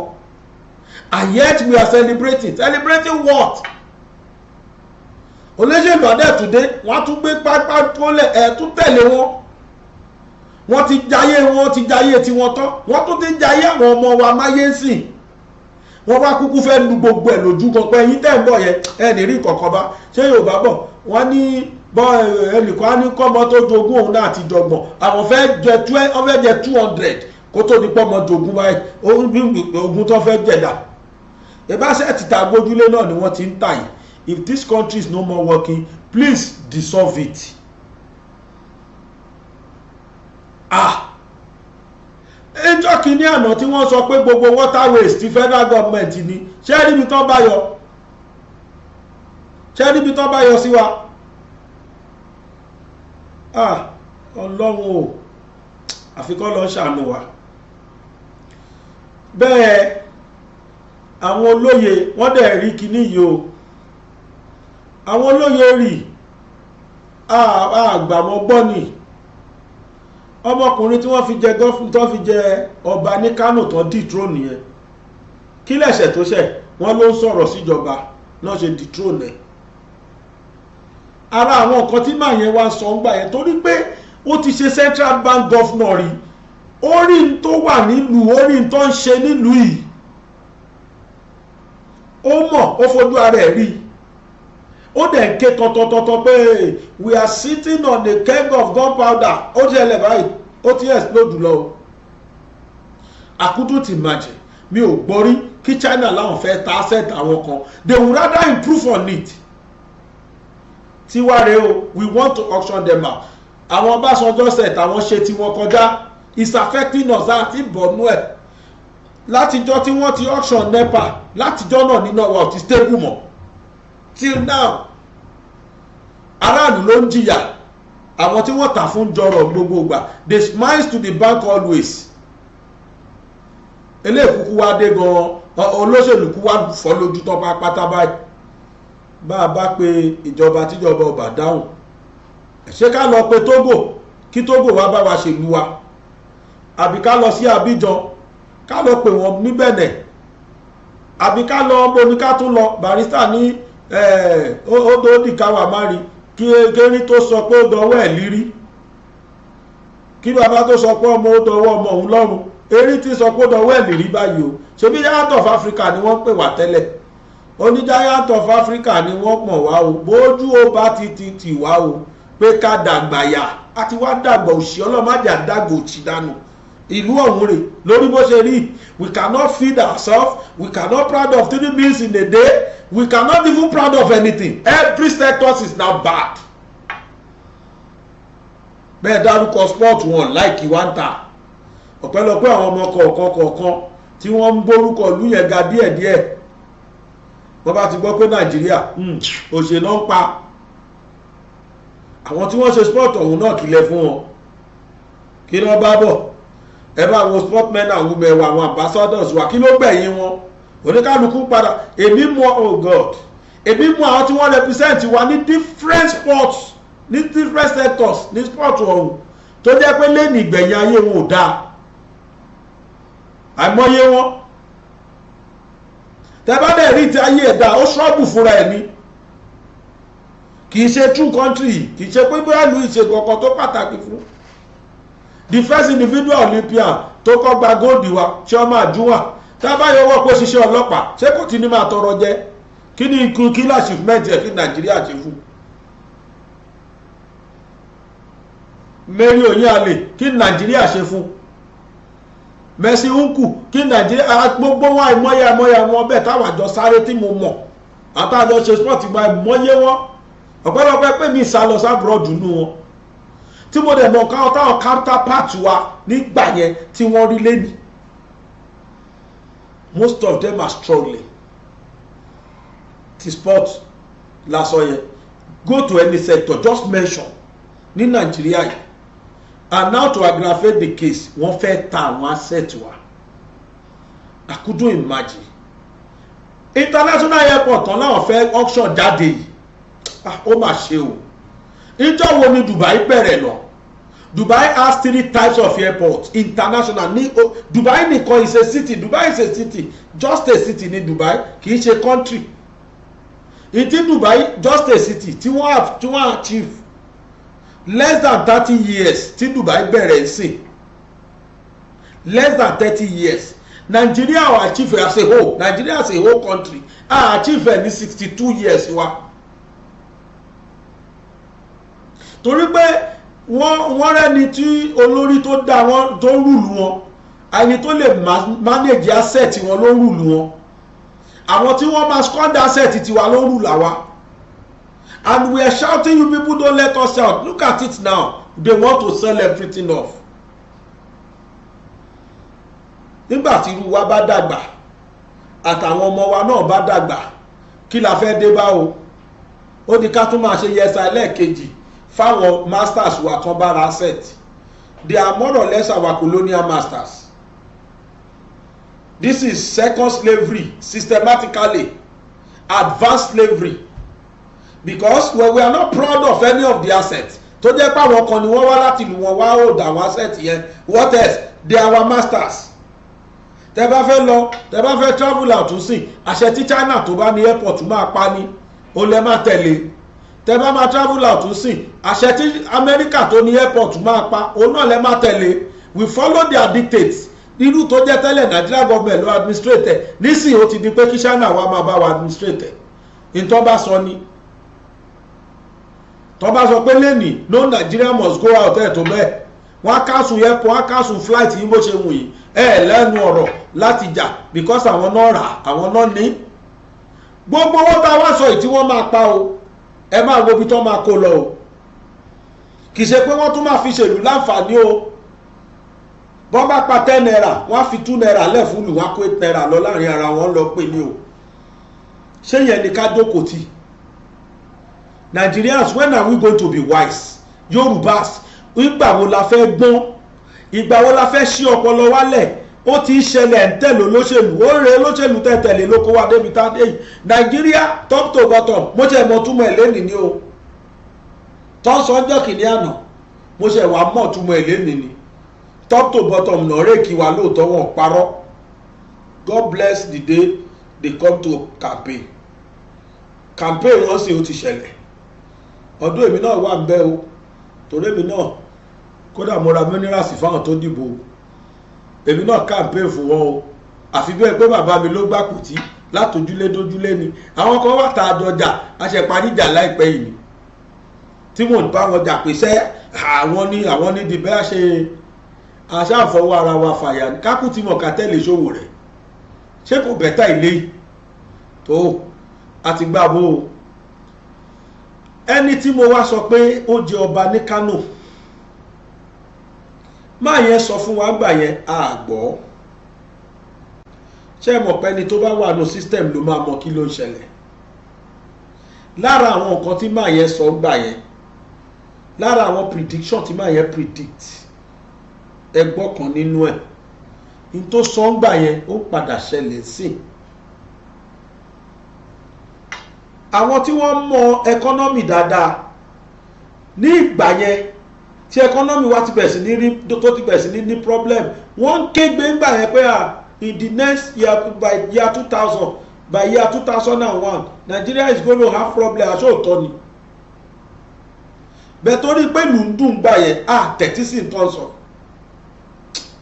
and yet we are celebrating what olóṣèlú adé today wọ́n tún gbé pápá tólẹ̀ ẹ̀ tún tẹ̀lé wọ́n ti jayé tí wọ́n tán wọ́n tún ti jayé àwọn ọmọ wa máyé sìn wọ́n wá kúkú fẹ́ lu gbogbo ẹ̀ lójú kan pé ẹ̀yin tẹ́ ń bọ̀ yẹn ẹ̀ ní rí kankan bá ṣé Yorùbá bọ̀ wọ́n ní bọ́ ẹnìkan á ní kọ́mọ tó jogún òun náà ti jọgbọ̀n àwọn fẹ́ jẹ 200 kó tó ní pọ́mọ jogún báyìí ogun tó fẹ́ jẹ̀dá ìbáṣẹ́ ti ta gbójúlé náà ni wọ́n ti ń tà yìí. If this country is no more working, please dissolve it. Ẹjọ́ kìíní àná tí wọ́n sọ pé gbogbo waterways ti federal government ni ṣé níbi tán bá yọ sí wa. Ọlọ́run o àfikọ́ lọ ṣàánú wa. Bẹ́ẹ̀ àwọn olóye wọ́n dẹ̀ rí kíní yìí o. Àwọn olóye rí àgbàmọ́ gbọ́ ni ọmọkùnrin tí wọ́n fi jẹ gọ́fún tó fi jẹ ọba ní Kánò tán dìtrone yẹn kí lẹ̀ṣẹ̀ tó ṣẹ̀ wọ́n ló ń sọ̀rọ̀ síjọba náà ṣe dìtrone ẹ̀. Ara àwọn nǹkan tí màá yẹn wá sọ ń gbà yẹn torí pé ó ti ṣe central bank governor rí orí n tó wà nílùú orí n tó ń ṣe nílùú yìí ó mọ̀ ó fojú ara ẹ̀ rí ó dẹ̀ ń ké tọ́tọ́tọ́tọ́ pé we are sitting on a keg of gunpowder ó ti ẹlẹ̀ báyìí ó ti explode lọ. I couldn't imagine mi ò gbọ́ rí kí China láwọn fẹ́ ta asset àwọn kan they would rather improve on it. Tiwa rèé o we want to auction them out. Àwọn Ọbásanjọ́ set àwọn ṣe tí wọ́n kọjá is affecting us àti bọ̀nú ẹ̀ látijọ́ tí wọ́n ti auction NEPA látijọ́ náà nínú ọwọ́ ti stable mọ́ till now aráàlú ló ń jìyà àwọn tí wọ́n tà fún jọrọ̀ gbogbo gbà they smiles to the bank always. Eléèkúkú wá dé gan olóṣèlú kú wá fọ́ lójú tán pátá báyìí bá a bá pe ìjọba tíjọba ọba dáhùn ṣé ká lọ pe Togo kí Togo wá bá wa ṣèlú wa àbí ká lọ sí Abidjan ká lọ pè wọ́n ní Benin àbí ká lọ boni ká tún lọ Barrister ní ó dìkáwà márì kí erin tó sọ pé ó dọwọ́ ẹ̀ lírí kí bàbá tó sọ pé ọmọ ó dọwọ́ ọmọ òun lọ́rùn erin tí sọ pé ó dọwọ́ ẹ̀ lírí báyìí o ṣebí Giant of Africa ni wọ́n pè wá tẹ́lẹ̀ oní Giant of Africa ni wọ́n pọ̀ wá o bójú ó bá ti wá o pé ká dàgbà yà àti wá dàgbà òṣì ọlọ́mọdé dàgbà òṣì dànù ìlú ọ̀hún rè lórí bó ṣe rí we cannot feed ourselves we cannot proud of 3 meals in a day we cannot even proud of anything every sector is now bad. Bẹ́ẹ̀ dárúkọ sport wọn láìkí wá ń ta ọ̀pẹ́lọpẹ́ àwọn ọmọ kọ̀ọ̀kan tí wọ́n ń gbórúkọ ìlú yẹn ga díẹ̀díẹ̀ wọ́n bá ti gbọ́ pé Nàìjíríà òṣè náà ń pa àwọn tí wọ́n ṣe sport ọ̀hún náà kílẹ̀ fún wọn kí ló bá bọ̀ ẹ bá wo sportmen and women wa àwọn ambassadors wa kí ló gbẹ̀yìn wọn oníkálukú padà èmi mú oh God èmi mú àwọn tí wọ́n represent wa ní different sports ní different sectors ní sport ọ̀hún tó jẹ́ pé lẹ́nu ìgbẹ̀yìn ayé wọn ò dáa àìmọye wọn tẹ́bádẹ́ rí ti ayé ẹ̀dá ó ṣọ́ọ̀bù fúnra ẹ̀ ní kì í ṣe true country kì í ṣe pé bóyá lu ìṣègùn ọkọ̀ tó pàtàkì fún the first individual Olympian tó kọ́ gba góòdì wa Chioma Ajunwa tábàyọ̀ wọ́ pé ṣiṣẹ́ ọlọ́pàá ṣé kò tí ní máa tọrọ jẹ kí ni ikú kí achievement ẹ̀ kí Nàìjíríà ṣe fún Mary Onyale kí Nàìjíríà ṣe fún Mercy Unku kí Nàìjíríà gbogbo wọn àìmọye wọn bẹ́ẹ̀ táwọn àjọ sáré tí mo mọ̀ àtàjọ ṣe sport gba ìmọye wọn ọ̀pẹ́lọpẹ́ pé mi sá lọ sábúrọ̀dù nù wọn tí mo dẹ̀ mọ̀ káwọn táwọn counterpart wa nígbà yẹn tí wọ́n rí lẹ́nu most of them are struggling ti sport lásán yẹn go to any sector just mention ní Nàìjíríà yìí and now to aggravate the case wọ́n fẹ́ ta àwọn asset wa I couldn't imagine international airport tán láwọn fẹ́ auction jáde yìí ó mà ṣe o ìjọ wo ni Dubai bẹ̀rẹ̀ lọ Dubai has 3 types of airports international ní Dubai nìkan is a city Dubai is a city just a city ní Dubai kì í ṣe country ìtí Dubai just a city tí wọ́n achieve less than 30 years tí Dubai bẹ̀rẹ̀ sí less than 30 years Nigeria will achieve as a whole Nigeria as a whole country achieve ní 62 years wa torí pé wọ́n rẹ́ni tí olórí tó dá wọn tó rúlu wọn ẹni tó lè manage asset wọn ló rúlu wọn àwọn tí wọ́n máa squander asset tiwa ló rúlu àwa. And we are shouting, you people don't let us shout. Look at it now. They want to sell everything off. Nígbà tí irú wa bá dàgbà àtàwọn ọmọ wa náà bá dàgbà kí la fẹ́ dé bá o. Ó ní ká tún máa ṣe yẹsà ẹlẹ́ẹ̀kejì fáwọn masters wa tán bára asset. They are more or less our colonial masters. This is second slavery, systematically advanced slavery. Because when we are not proud of any of the assets tó jẹ́ pé àwọn kan ni wọ́n wá láti ìlú wọn wá hold àwọn assets yẹn, what else? They are our masters. Tẹ́ bá fẹ́ lọ, tẹ́ bá fẹ́ travel out tún sìn àṣẹ tí China tó bá ní airport máa pa ní ó lẹ́ máa tẹ̀lé. Tẹ́ bá máa travel out tún sìn àṣẹ tí America tó ní airport máa pa òun náà lẹ́ máa tẹ̀lé. We follow their dictates. Nínú tó jẹ́ tẹ́lẹ̀ Nigeria government ló administrate nísìnyí ó ti di pé kí China wá máa bá wa administrate ìtọ́ bá sọ ni. Tó bá sọ pé lẹ́nìí no Nigeria must go out ẹ̀ tó bẹ́ẹ̀ wọ́n á cancel airport wọ́n á cancel flight yìí bó ṣe wù yìí lẹ́nu ọ̀rọ̀ láti jà because àwọn náà rà àwọn náà ní. Gbogbo owó tá a wá sọ yìí tí wọ́n máa pa o ẹ máa wo ibi tó máa kó lọ o kì í ṣe pé wọ́n tún máa fi ṣèlú láǹfààní o. Bọ́n bá pa 10 naira wọ́n á fi 2 naira lẹ̀ fún lù wọ́n á kó 8 naira lọ láàrin ara wọn lọ pé ní o. Ṣé yẹn ni ká jókòó tì? Nigerians, when are we going to be wise? Yorubas, ìgbà wo la fẹ́ gbọ́n? Ìgbà wo la fẹ́ ṣí ọpọlọ wálẹ̀? Ó ti ń ṣẹlẹ̀ ń tẹ̀lé olóṣèlú. Ó rẹ olóṣèlú tẹ̀tẹ̀lé ló kó wá débi tá a dé yìí. Nigeria top to bottom. Mo ṣe mọ̀ túmọ̀ ẹ̀ lẹ́nìí ni o. Tọ́ sọ ọjọ́ kìíní àná. Mo ṣe wà mọ̀ túmọ̀ ẹ̀ lẹ́nìí ni. Top to bottom náà rèé kí wa lóòótọ́ wọn parọ́. God bless the day they come to campaign. Campaign wọn sì ó ti ṣẹlẹ̀. Ọdún èmi náà wà ń bẹ o torí èmi náà kódà mo ra minerals fáwọn tó dìbò èmi náà campaign fún wọn o àfi bẹ́ẹ̀ pé bàbá mi ló gbàkùtì látòjúlé dójúlé ni àwọn kan wà tá a dọjà àṣẹparí ìjà láìpẹ́ yìí ni tí mò ń bá wọn jà pé sẹ́ àwọn ní dìbẹ́ àṣàfọwọ́ ara wa fàyà ní kákùtì mọ̀ ká tẹ́lẹ̀ ṣòwò rẹ̀ ṣé kò bẹ́tà ilé yìí tó àti gbàbó o. Ẹni tí mo wá sọ pé ó jẹ ọba ní Kánò máa yẹn sọ fún wa gbà yẹn àgbọ́ ṣé mọ̀ pé ẹni tó bá wà ní system ló máa mọ kí ló ń ṣẹlẹ̀. Lára àwọn nǹkan tí máa yẹn sọ gbà yẹn lára àwọn prediction tí máa yẹn predict ẹgbọ́ kan nínú ẹ̀ ní tó sọ gbà yẹn ó padà ṣẹlẹ̀ sí i. Àwọn tí wọ́n mọ economy dáadáa ní ìgbà yẹn tí economy wa ti bẹ̀rẹ̀ sí ní rí tó ti bẹ̀rẹ̀ sí ní problem wọ́n ń kégbe ńgbà yẹn pé in the next year by year 2000 by year 2001 Nigeria is going to have problem aṣọ òótọ́ ni bẹ́ẹ̀ torí pé ìlú ń dùn gbà yẹn tẹ̀tí sí nǹkan sọ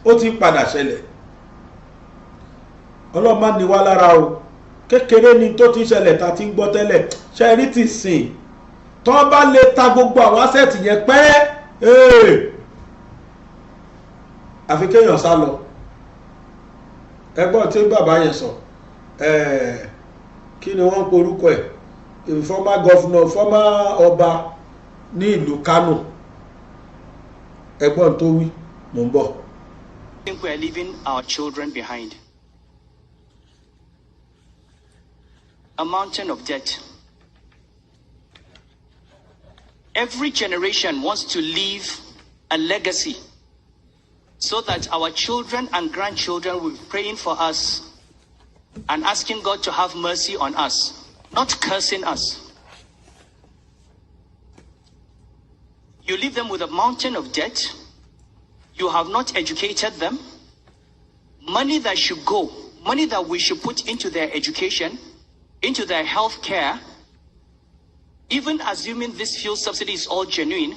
ó ti padà ṣẹlẹ̀ ọlọ́mọ ni wá lára o. Kékeré ni tó ti ṣẹlẹ̀ ta ti ń gbọ́ tẹ́lẹ̀ ṣẹ́rí ti sìn tó bá lè ta gbogbo àwọn asẹ́ẹ̀tì yẹn pẹ́ àfi kéèyàn sá lọ. Ẹgbọ́n tí bàbá yẹn sọ kí ni wọ́n ń porúkọ ẹ̀ former governor former ọba ní ìlú Kánò ẹgbọ́n tó wí mò ń bọ̀. I think we are leaving our children behind. A mountain of debt. Every generation wants to leave a legacy so that our children and grandchildren will be praying for us and asking God to have mercy on us, not cursing us. You leave them with a mountain of debt. You have not educated them. Money that should go, money that we should put into their education, into their health care, even assuming this fuel subsidy is all genuine,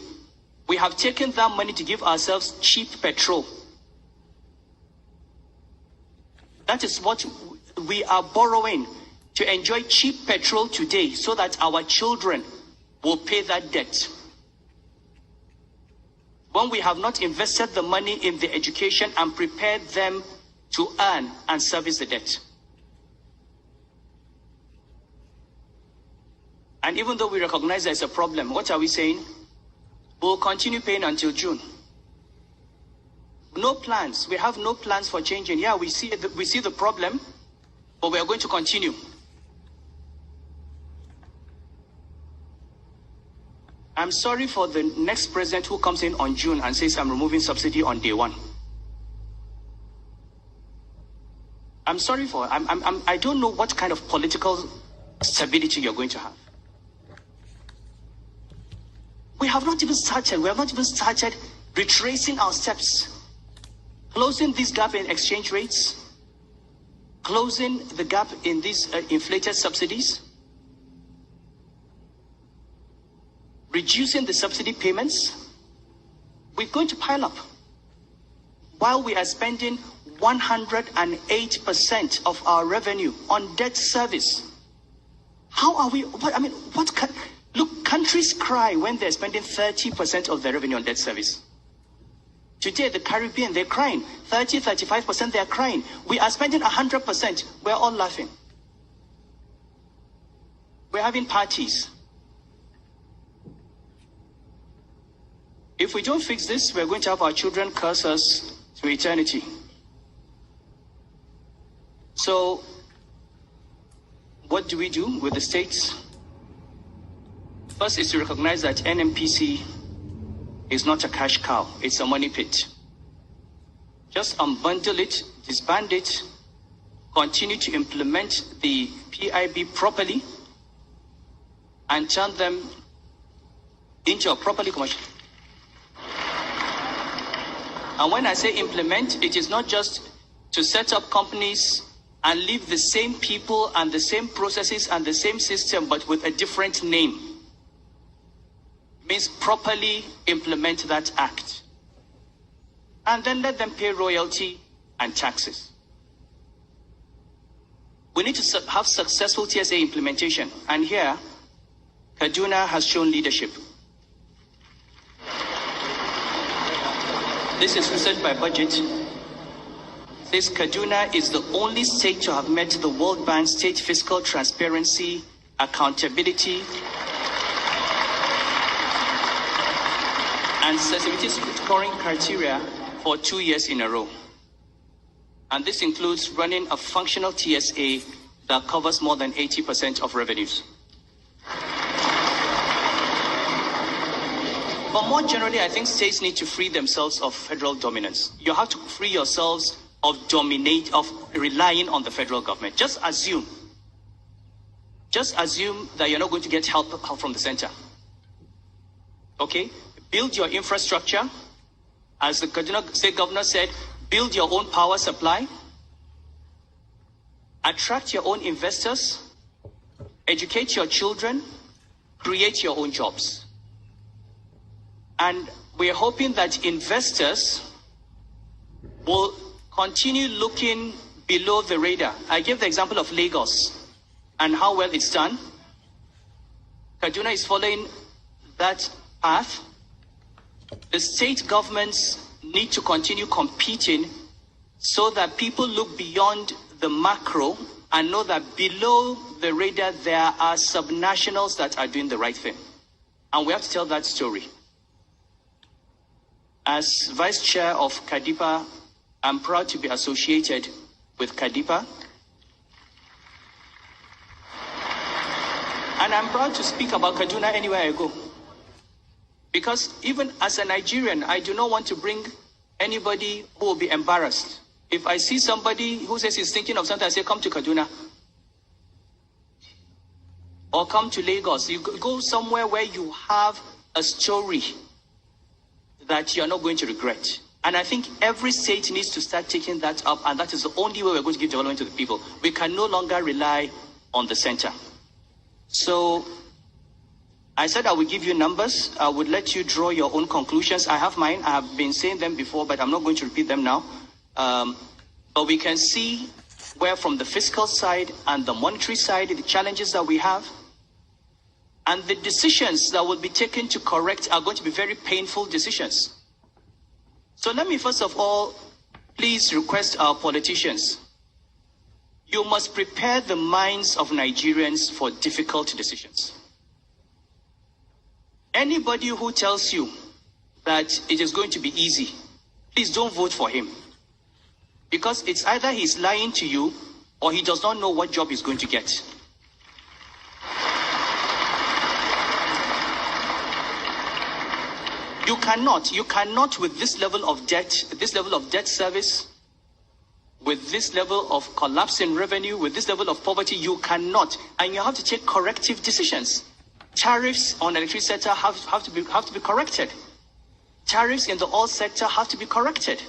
we have taken that money to give ourselves cheap petrol. That is what we are borrowing to enjoy cheap petrol today so that our children will pay that debt. when we have not invested the money in the education and prepared them to earn and service the debt. And even though we recognize there's a problem, what are we saying? We'll continue paying until June. No plans. We have no plans for changing. Yeah, we see the problem, but we are going to continue. I'm sorry for the next president who comes in on June and says I'm removing subsidy on day one. I'm sorry for it. I don't know what kind of political stability you're going to have. We have not even started retracing our steps, closing this gap in exchange rates, closing the gap in these inflated subsidies, reducing the subsidy payments. We're going to pile up while we are spending 108% of our revenue on debt service. How are we? Look, countries cry when they're spending 30% of their revenue on debt service. Today, the Caribbean, they're crying. 35%, they're crying. We are spending 100%. We're all laughing. We're having parties. If we don't fix this, we're going to have our children curse us to eternity. So, what do we do with the states? First is to recognize that NMPC is not a cash cow, it's a money pit. Just unbundle it, disband it, continue to implement the PIB properly, and turn them into a properly commercial. And when I say implement, it is not just to set up companies and leave the same people and the same processes and the same system, but with a different name. Means properly implement that act. And then let them pay royalty and taxes. We need to have successful TSA implementation. And here, Kaduna has shown leadership. This is research by budget. This Kaduna is the only state to have met the World Bank State Fiscal Transparency, Accountability, and sensitivity scoring criteria for 2 years in a row. And this includes running a functional TSA that covers more than 80% of revenues. But more generally, I think states need to free themselves of federal dominance. You have to free yourselves of relying on the federal government. Just assume that you're not going to get help from the center. Okay? Build your infrastructure. As the Kaduna State Governor said, build your own power supply. Attract your own investors. Educate your children. Create your own jobs. And we're hoping that investors will continue looking below the radar. I gave the example of Lagos and how well it's done. Kaduna is following that path. The state governments need to continue competing so that people look beyond the macro and know that below the radar there are subnationals that are doing the right thing. And we have to tell that story. As Vice Chair of Kadipa, I'm proud to be associated with Kadipa. And I'm proud to speak about Kaduna anywhere I go. Because even as a Nigerian, I do not want to bring anybody who will be embarrassed. If I see somebody who says he's thinking of something, I say, come to Kaduna. Or come to Lagos. You go somewhere where you have a story that you're not going to regret. And I think every state needs to start taking that up, and that is the only way we're going to give development to the people. We can no longer rely on the center. So I said I would give you numbers. I would let you draw your own conclusions. I have mine. I have been saying them before, but I'm not going to repeat them now. But we can see where from the fiscal side and the monetary side, the challenges that we have, and the decisions that will be taken to correct are going to be very painful decisions. So let me first of all, please request our politicians. You must prepare the minds of Nigerians for difficult decisions. Anybody who tells you that it is going to be easy, please don't vote for him. Because it's either he's lying to you or he does not know what job he's going to get. You cannot with this level of debt service, with this level of collapse in revenue, with this level of poverty, you cannot. And you have to take corrective decisions. Tariffs on electricity sector have to be corrected. Tariffs in the oil sector have to be corrected.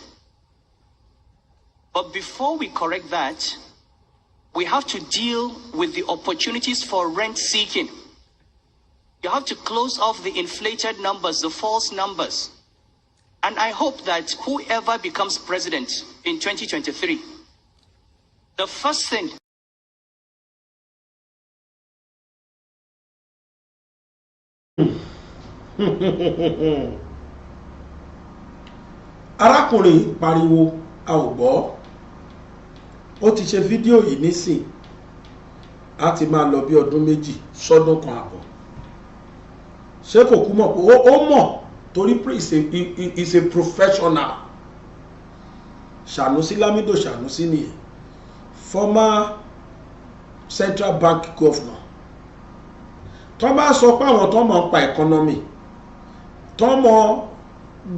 But before we correct that, we have to deal with the opportunities for rent seeking. You have to close off the inflated numbers, the false numbers. And I hope that whoever becomes president in 2023, the first thing arákùnrin pariwo a ò gbọ́, ó ti ṣe fídíò yìí nísìn á ti máa lọ bí ọdún méjì sọ́dún kan àbọ̀. Ṣé kò kú mọ̀ pé ó mọ̀ torí is a professional. Sanusi Lamido Sanusi nìyẹn, former central bank governor. Tó bá sọ pé àwọn tó mọ̀ ń pa economy, tó mọ̀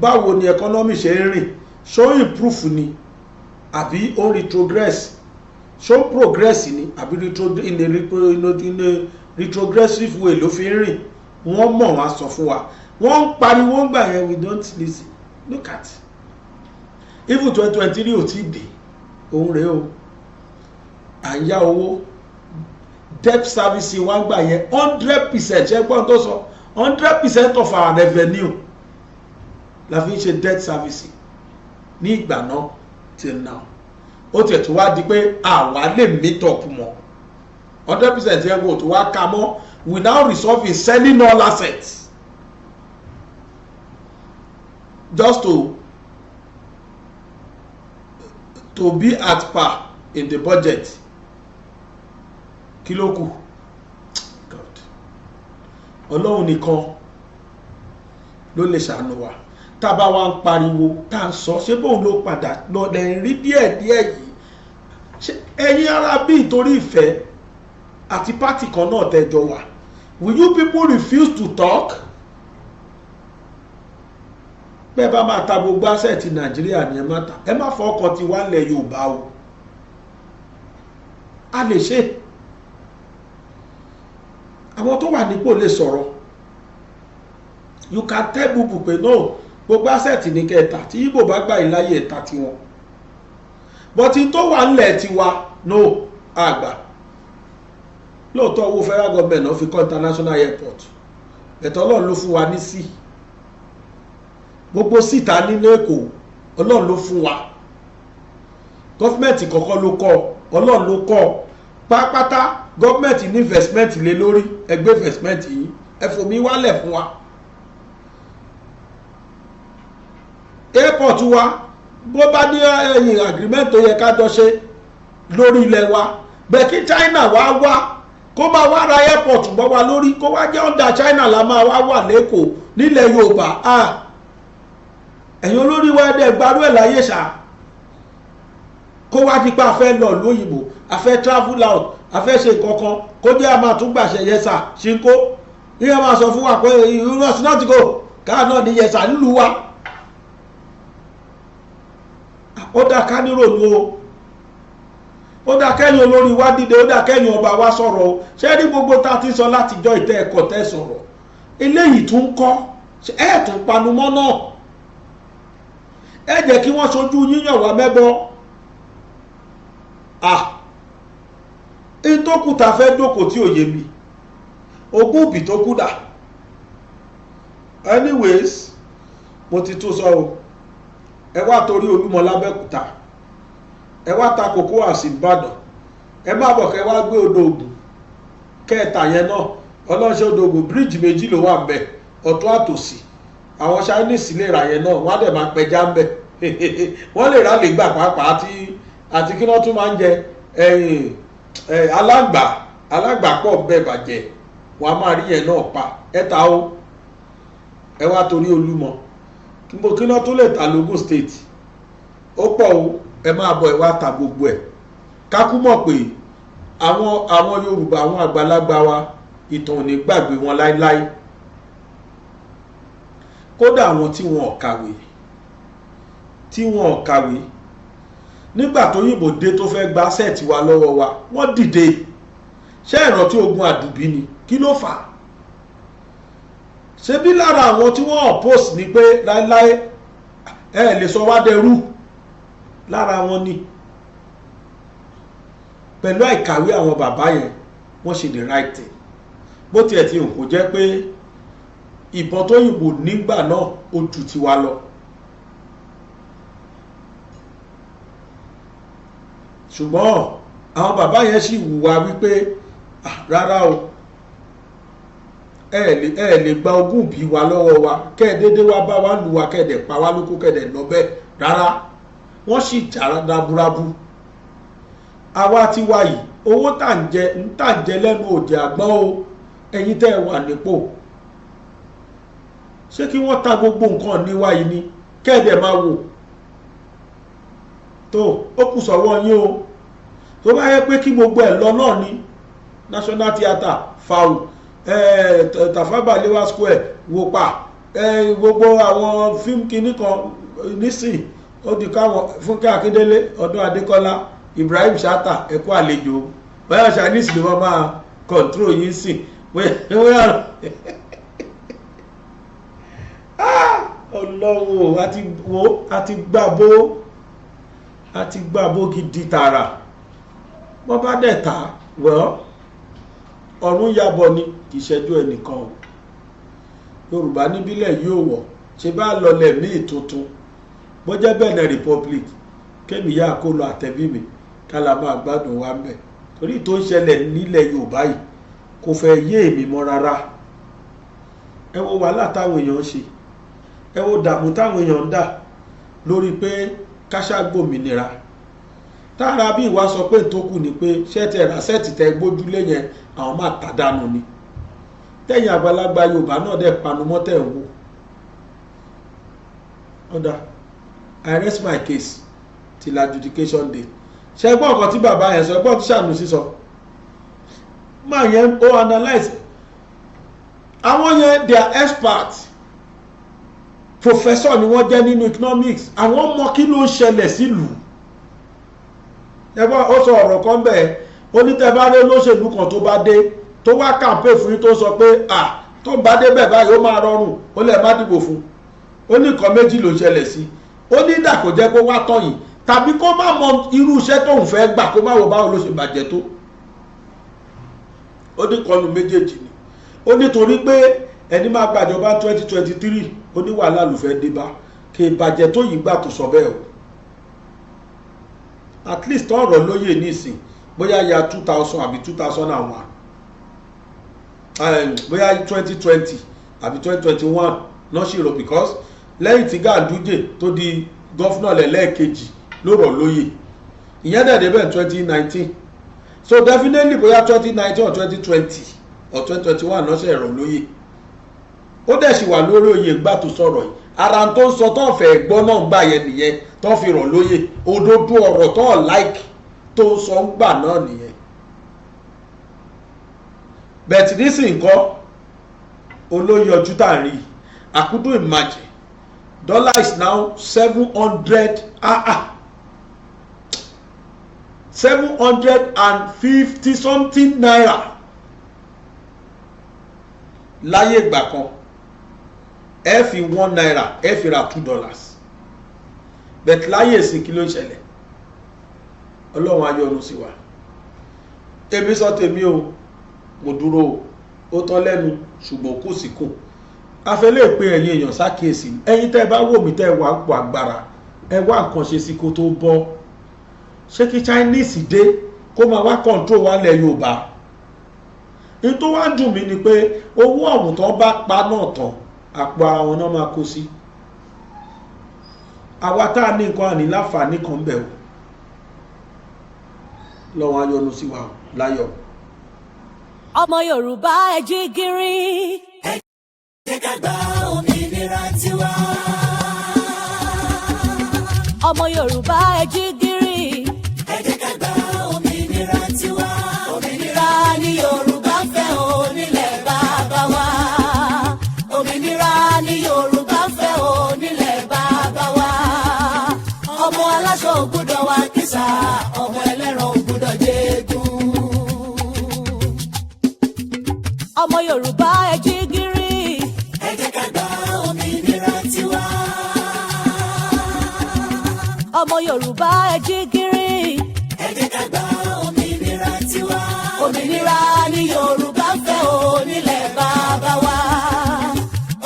báwo ni economy ṣe ń rìn, ṣó improve ni àbí ó retrogress, ṣó progress ni àbí in a retrogressive way ló fi ń rìn. Wọ́n mọ̀ wá sọ fún wa, wọ́n ń pariwo ń gbà yẹn, we don't listen. Look at even 2023 ò tí dé, òun rèé o, à ń yá owó, debt service wa ń gbà yẹn 100%, ṣẹ́gbọ́n tó sọ 100% of our revenue la fi ń ṣe debt service ní ìgbà náà till now. Ó tiẹ̀ tó wá di pé àwa lè meet up mọ́ 100% yẹn kò tó wá ká mọ́. We now resolve in selling all assets just to be at par in the budget. Kí ló kù? God, Ọlọ́run nìkan ló lè ṣàánú wa. Tá bá wá ń pariwo tá ń sọ, ṣé bóun ló padà lọ lẹ rí díẹ̀ yìí. Ṣé ẹ̀yin ará bí torí ìfẹ́ àti pátì kan náà tẹ́jọ wà? Will you people refuse to talk? Bẹ́ẹ̀ bá máa ta gbogbo asset Nàìjíríà ni ẹ má ta. Ẹ má fọ ọkàn tí wà lẹ̀ Yorùbá o. A lè ṣe. Àwọn tó wà nípò lè sọ̀rọ̀. You can tell bubu pé no, gbogbo asset ní kẹta tí Igbo bá gbà ìláyè ẹ̀ta tiwọn. But in tó wà nílẹ̀ tiwa, no, àgbà. Lóòótọ́ owó federal government náà fi kọ́ international airport, ẹ̀tọ́ Ọlọ́run ló fún wa ní sí. Gbogbo síta nínú Èkó Ọlọ́run ló fún wa. Gọ́fìmẹ̀ntì kọ̀ọ̀kan ló kọ́, Ọlọ́run ló kọ́. Pápátá gọ́fìmẹ̀ntì ní investment lé lórí, ẹgbẹ́ investment yìí ẹ fòmí wálẹ̀ fún wa. Airport wa bó bá ní ẹ̀yìn agreement tó yẹ ká jọ ṣe lórí ilẹ̀ wa, bẹ́ẹ̀ kí China wá kó máa wá ra airport mọ́ wa lórí, kó wá jẹ́ under China la máa wà lẹ́kọ̀ọ́ nílẹ̀ Yorùbá. Ẹ̀yin olórí wa ẹ̀dẹ̀ gbarú ẹ̀ láyé ṣá, kó wá dípa afẹ́ lọ lóyìnbó, afẹ́ travel out, afẹ́ ṣe kankan, kó jẹ́ a máa tún gbàṣẹ yẹsà ṣínkó ní ẹ máa sọ fún wa pé ìrúnà sí náà ti kó káà náà ní yẹsà nílùú wa. Ó dá ká nírònú o, ó dá kẹ́yìn olórí wa dìde, ó dá kẹ́yìn ọba wa sọ̀rọ̀ o. Ṣé rí gbogbo tá a ti sọ látijọ́ ìtẹ́ ẹ̀kọ́ tẹ́ sọ̀rọ̀ eléyìí tún kọ́ ẹ̀ tún panumọ́ náà. Ẹ jẹ́ kí wọ́n sojú yíyàn wá mẹ́bọ. In tó kù ta fẹ́ dókò tí ò yé mi, ogún òbí tó kù dà. Anyways, mo ti tún sọ o, ẹ wá torí Olúmọ l'Ábẹ́òkúta, ẹ wá ta kòkó àsì Ìbàdàn, ẹ má bọ̀ kẹ́ wá gbé odò Ògùn kẹta yẹn náà. Ọlọ́ṣẹ́ odò Ògùn bíríìjì méjì ló wà ńbẹ̀, ọ̀tún àtòsì. Àwọn Chinese lè ra yẹn náà, wọ́n á dẹ̀ máa pẹja ńbẹ̀. wọ́n lè rálẹ̀ gbà pàápàá àti kí wọ́n tún máa ń jẹ alágbà pọ̀ bẹ́ẹ̀ bàjẹ́ wọn a máa rí yẹn náà pa ẹ̀ta o ẹ wá torí Olúmọ kí wọ́n tún lè ta l'Ogun State ó pọ̀ o ẹ máa bọ̀ ẹ wá ta gbogbo ẹ̀ kákú mọ̀ pé àwọn Yorùbá àwọn àgbàlagbà wa ìtàn ò ní gbàgbé wọn láíláí kódà àwọn tí wọn ò kàwé nígbà tó yìnbó dé tó fẹ́ gba sẹ́ẹ̀tì wa lọ́wọ́ wa wọ́n dìde ṣé ìrántí ogun àdùbí ni kí ló fà á ṣe bí lára àwọn tí wọ́n oppose ni pé láíláí ẹ lè sọ wá dẹrú lára wọn ni pẹ̀lú àìkàwé àwọn bàbá yẹn wọ́n ṣe the right thing bó tiẹ̀ ti hàn kó jẹ́ pé ìbọn tó yìnbó nígbà náà ó ju tiwa lọ ṣùgbọ́n àwọn bàbá yẹn sì hùwà wípé rárá o ẹ lè gba ogún bí wa lọ́wọ́ wa kẹ́ẹ̀dédé wá bá wa lù wá kẹ́ẹ̀dẹ̀ pa wá lóko kẹ́ẹ̀dẹ̀ lọ bẹ́ẹ̀ rárá wọ́n sì jára daburabu àwa ti wá yìí owó tà ń jẹ lẹ́nu òjò àgbọ́n o ẹ̀yin tẹ́ ẹ wà nípò ṣé kí wọ́n ta gbogbo nǹkan níwá yìí ni kẹ́ẹ̀dẹ̀ máa wò tó ó kù sọ́wọ́ yín o tó bá yẹ pé kí gbogbo ẹ̀ lọ náà ní National Theatre fowl Tafawa Balewa Square wò pa gbogbo àwọn fíìmù kìíní kan nísìn ó di káwọn Fúnkẹ́ Akíndélé Ọdún Adékọ́lá Ibrahim Chatta ẹ̀kọ́ àlejò báyọ̀ Chinese ló wọ́n máa control yín sìn ọlọ́wọ́ àti gbàbó gidi tààrà wọ́n bá dẹ̀ ta ọ̀run yabọ̀ ni kì í ṣẹ́jú ẹnìkan o Yorùbá níbílẹ̀ yóò wọ̀ ṣe bá lọlẹ̀ míì tuntun bó jẹ́ Benin Republic kémi yá kó lọ àtẹ̀bí mi kálá máa gbádùn wa mẹ́ torí tó ń ṣẹlẹ̀ nílẹ̀ Yorùbá yìí kò fẹ́ yé èmi mọ́ rárá ẹ wo wàhálà táwọn èèyàn ṣe ẹ wo dààmú táwọn èèyàn ń dà lórí pé káṣá gbòmìnira tára bí ìwà sọ pé tó kù ni pé ṣẹ́ẹ̀tì ẹ̀rà sẹ́ẹ̀tì tẹ gbójúlé yẹn àwọn máa tà dànù ni tẹ̀yìn àgbàlagbà Yorùbá náà dẹ̀ panumọ́ tẹ̀ ń wò ọ̀dà I rest my case till adjudication day ṣe gbọ́ nǹkan tí bàbá yẹn sọ gbọ́ tí Sanusi sọ máa yẹn ó analyse àwọn yẹn they are experts professor ni wọ́n jẹ́ nínú economics àwọn mọ kí ló ń ṣẹlẹ̀ sílùú ẹgbọ́n ó sọ ọ̀rọ̀ kan bẹ́ẹ̀ onítẹ̀bárẹ́ olóṣèlú kan tó bá dé tó wá kàǹpé fún yín tó sọ pé tó ń bá dé bẹ́ẹ̀ báyìí ó máa rọrùn ó lè má dìbò fún ó ní nǹkan méjì ló ṣẹlẹ̀ sí ó ní ìdà kò jẹ́ kó wá tọ̀yìn tàbí kó má mọ irú iṣẹ́ tóun fẹ́ gbà kó má wo báwo ló ṣe bàjẹ́ tó ó ní kọlù méjèèjì ni ó nítorí pé ẹni máa gbàjọba 2023 ó ní wàhálà ló fẹ́ dé bá kí ìbàjẹ́ tó yìí gbà tó sọ bẹ́ẹ̀ o at least ọ̀rọ̀ lóye nísìn bóyá ya 2000 àbí 2001 bóyá 2020 àbí 2021 náà ṣì rò because lẹ́yìn tí Ganduje tó di gọ́fúnà lẹ́lẹ́ẹ̀kejì ló rọ̀ lóye ìyẹn dẹ̀ débẹ̀ 2019 so definitely bóyá 2019 or 2020 or 2021 náà ṣe rọ̀ lóye ó dẹ̀ sì wà lórí oyè ìgbà tó sọ̀rọ̀ yìí ara tó ń sọ tó fẹ́ gbọ́ náà ń gbà yẹn nìyẹn tó fi rọ̀ lóye òdodo ọ̀rọ̀ tó like tó ń sọ ń gbà náà nìyẹn bẹ̀tì nísìnyí nǹkan olóyè ọjọ́ tá à ń rí I couldn't imagine dollar is now 700 750 something naira láyé ìgbà kan ẹ fi 1 naira ẹ fi ra $2 bẹ̀tì láyé èsì kí ló ń ṣẹlẹ̀ ọlọ́run ayọ́nu sí wa èmi sọ tèmi o mo dúró ó tán lẹ́nu ṣùgbọ́n kò sí kù afẹ́lẹ́ pé ẹ̀yin èèyàn ṣàkíyèsí ẹ̀yin tẹ́ bá wò mí tẹ́ wà pọ̀ agbára ẹ wá nǹkan ṣe sí kó tó bọ́ ṣé kí Chinese dé kó máa wá control wa lẹ̀ Yorùbá ní tó wá dùn mí ni pé owó ọ̀hún tó bá pa náà tán àpò ara wọn náà máa kó sí àwa tá a ní nǹkan àní láǹfààní kan bẹ̀ o lọ́wọ́ ayọ́nu sí wa láyọ̀. ọmọ Yorùbá ẹ jí gìrì. ẹ jẹ́ ká gba òmìnira tiwa. ọmọ Yorùbá ẹ jí gìrì. ẹ jẹ́ ká gba òmìnira tiwa. òmìnira ni Yorùbá fẹ́ o nílẹ̀ bàbá wa. òmìnira ni Yorùbá fẹ́ o nílẹ̀ bàbá wa. ọmọ aláṣọ ò gbọ́dọ̀ wá kísà, ọmọ ẹlẹ́ran ò gbọ́dọ̀ jẹ́gun. ọmọ Yorùbá ẹ jí gìrì. ẹ jẹ́ ká gba òmìnira tiwa. ọmọ Yorùbá ẹ jí gìrì. ẹ jẹ́ ká gba òmìnira tiwa. òmìnira ni Yorùbá fẹ́ o nílẹ̀ bàbá wa.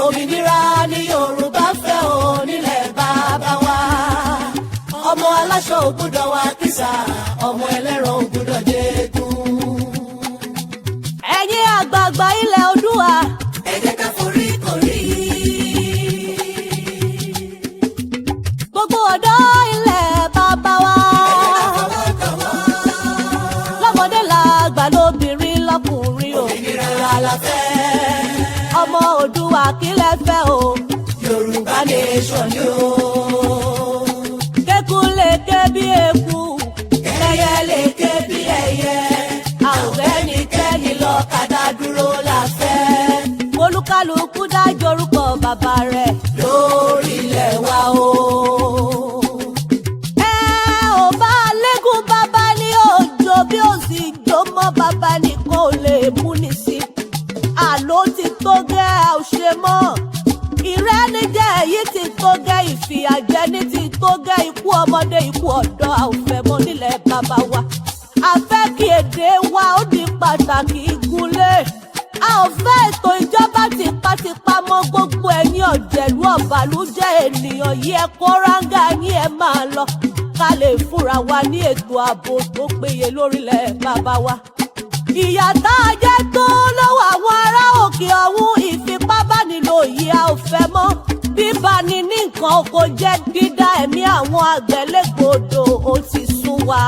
òmìnira ni Yorùbá fẹ́ o nílẹ̀ bàbá wa. ọmọ aláṣọ ò gbọ́dọ̀ wá kísà, ọmọ ẹlẹ́ran ò gbọ́dọ̀ jẹ́gun. ẹ̀yin àgbààgbà ilẹ̀ Oòduà. ẹ jẹ́ ká forí korí. gbogbo ọ̀dọ́ ilẹ̀ bàbá wa. lọ́mọdé làgbà lóbìnrin lọ́kùnrin o. òmìnira la fẹ́. ọmọ Oòduà kí lẹ fẹ́ o. Yorùbá nation ni o. kéku lè ké bí eku. ẹyẹ lè ké bí ẹyẹ. a ò fẹ́nikẹ́ni lọ kàdá dúró la fẹ́. olúkálùkù dájọ́ orúkọ bàbá rẹ̀. lórí ilẹ̀ wa o. ẹ ò bá lẹ́gùn bàbá ní òjò bí ó sì jó mọ́ bàbá nìkan ò lè mú ní sí. àló ti tó gẹ́ ẹ ò ṣe mọ́. ìrẹ́nijẹ èyí ti tó gẹ́, ìfìyàjẹni ti tó gẹ́, ikú ọmọdé ikú ọ̀dọ́ a ò fẹ́ mọ́ nílẹ̀ bàbá wa. a fẹ́ kí èdè wa ó di pàtàkì ìgúnlé. a ò fẹ́ ètò ìjọba tipátipá mọ́ gbogbo ẹ̀yin ọ̀jẹ̀lú ọ̀bàlújẹ́ ènìyàn yìí ẹ kó ráńgà yín ẹ máa lọ ká lè fúnra wa ní ètò ààbò tó péye lórílẹ̀ bàbá wa. ìyà tá a jẹ tó lọ́wọ́ àwọn ará òkè ọ̀hún, ìfipábánilò yìí a ò fẹ́ mọ́. bíbani ní nǹkan oko jẹ́ dídá ẹ̀mí àwọn àgbẹ̀ légbodò ó ti sún wa.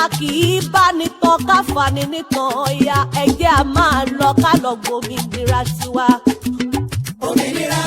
a kì í bá ní tán ká fani nítàn ìyá, ẹ jẹ́ a máa lọ ká lọ gbòmìnira tiwa. òmìnira